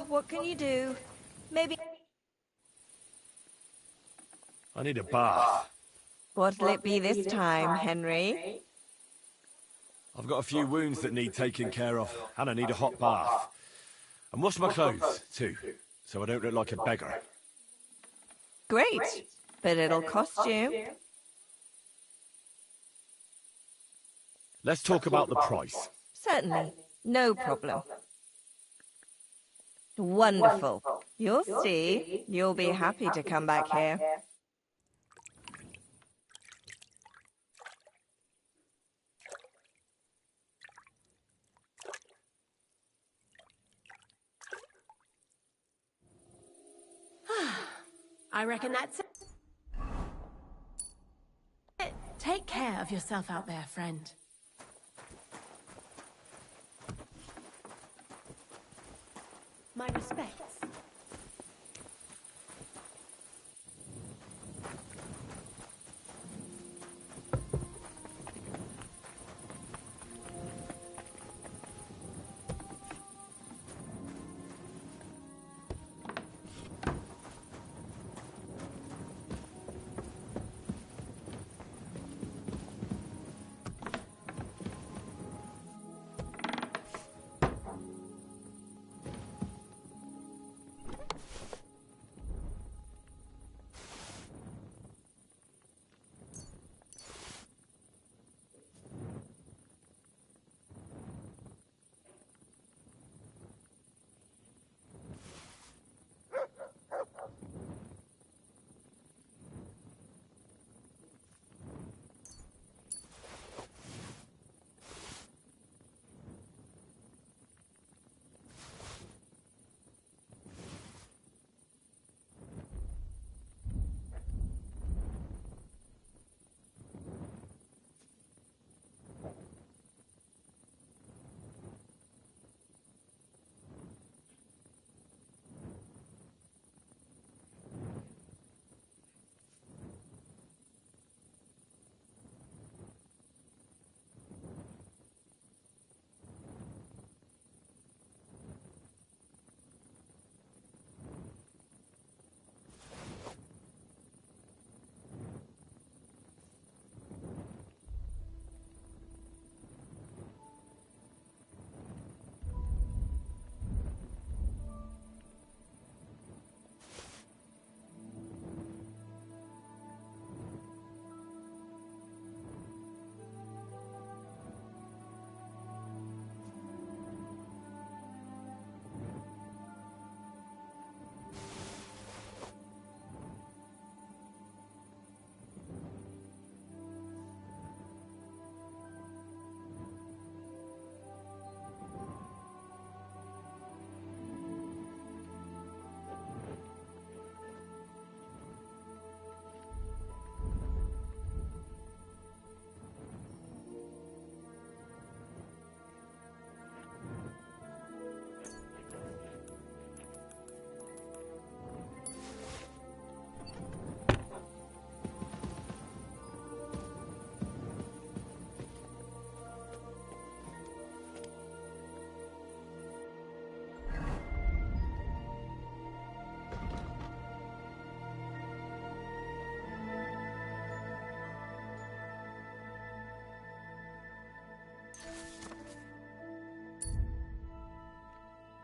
What can you do? Maybe... I need a bath. What'll it be this time, Henry? I've got a few wounds that need taking care of, and I need a hot bath. And wash my clothes, too, so I don't look like a beggar. Great, but it'll cost you. Let's talk about the price. Certainly, no problem. Wonderful. You'll see. You'll be happy to come back here. I reckon that's it. Take care of yourself out there, friend. My respects.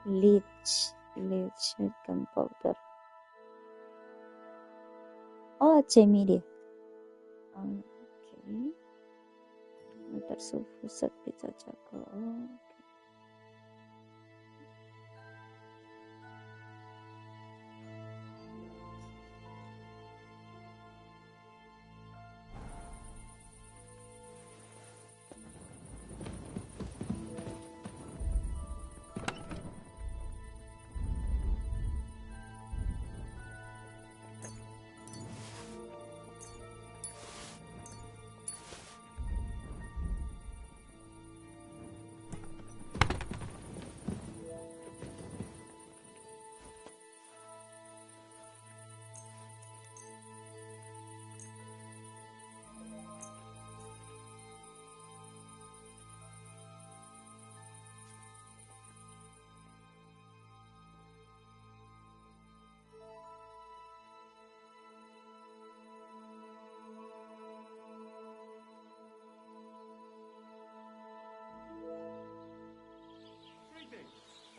Leech gunpowder. Oh, Jamie dia. Oke. Meter sulfur set pizza charcoal. Oke.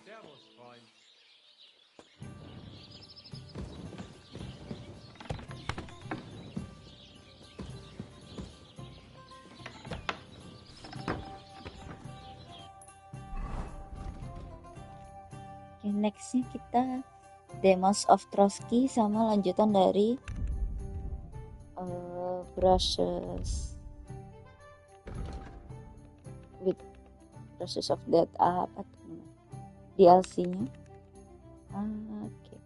That was fine. Oke, nextnya kita Demos of Trotsky sama lanjutan dari Brushes with Brushes of Death apa tuh DLC-nya. Oke.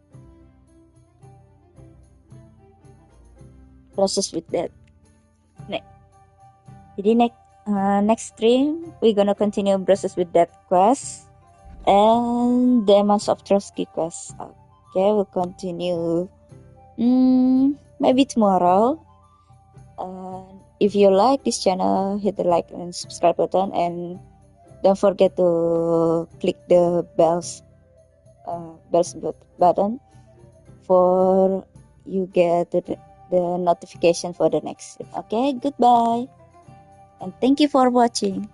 Brushes with Death. Jadi next stream we gonna continue Brushes with Death quest and Demons of Trotsky quest. Okay, we'll continue maybe tomorrow. If you like this channel, hit the like and subscribe button, and don't forget to click the bells button for you get the notification for the next stream. Okay, goodbye and thank you for watching.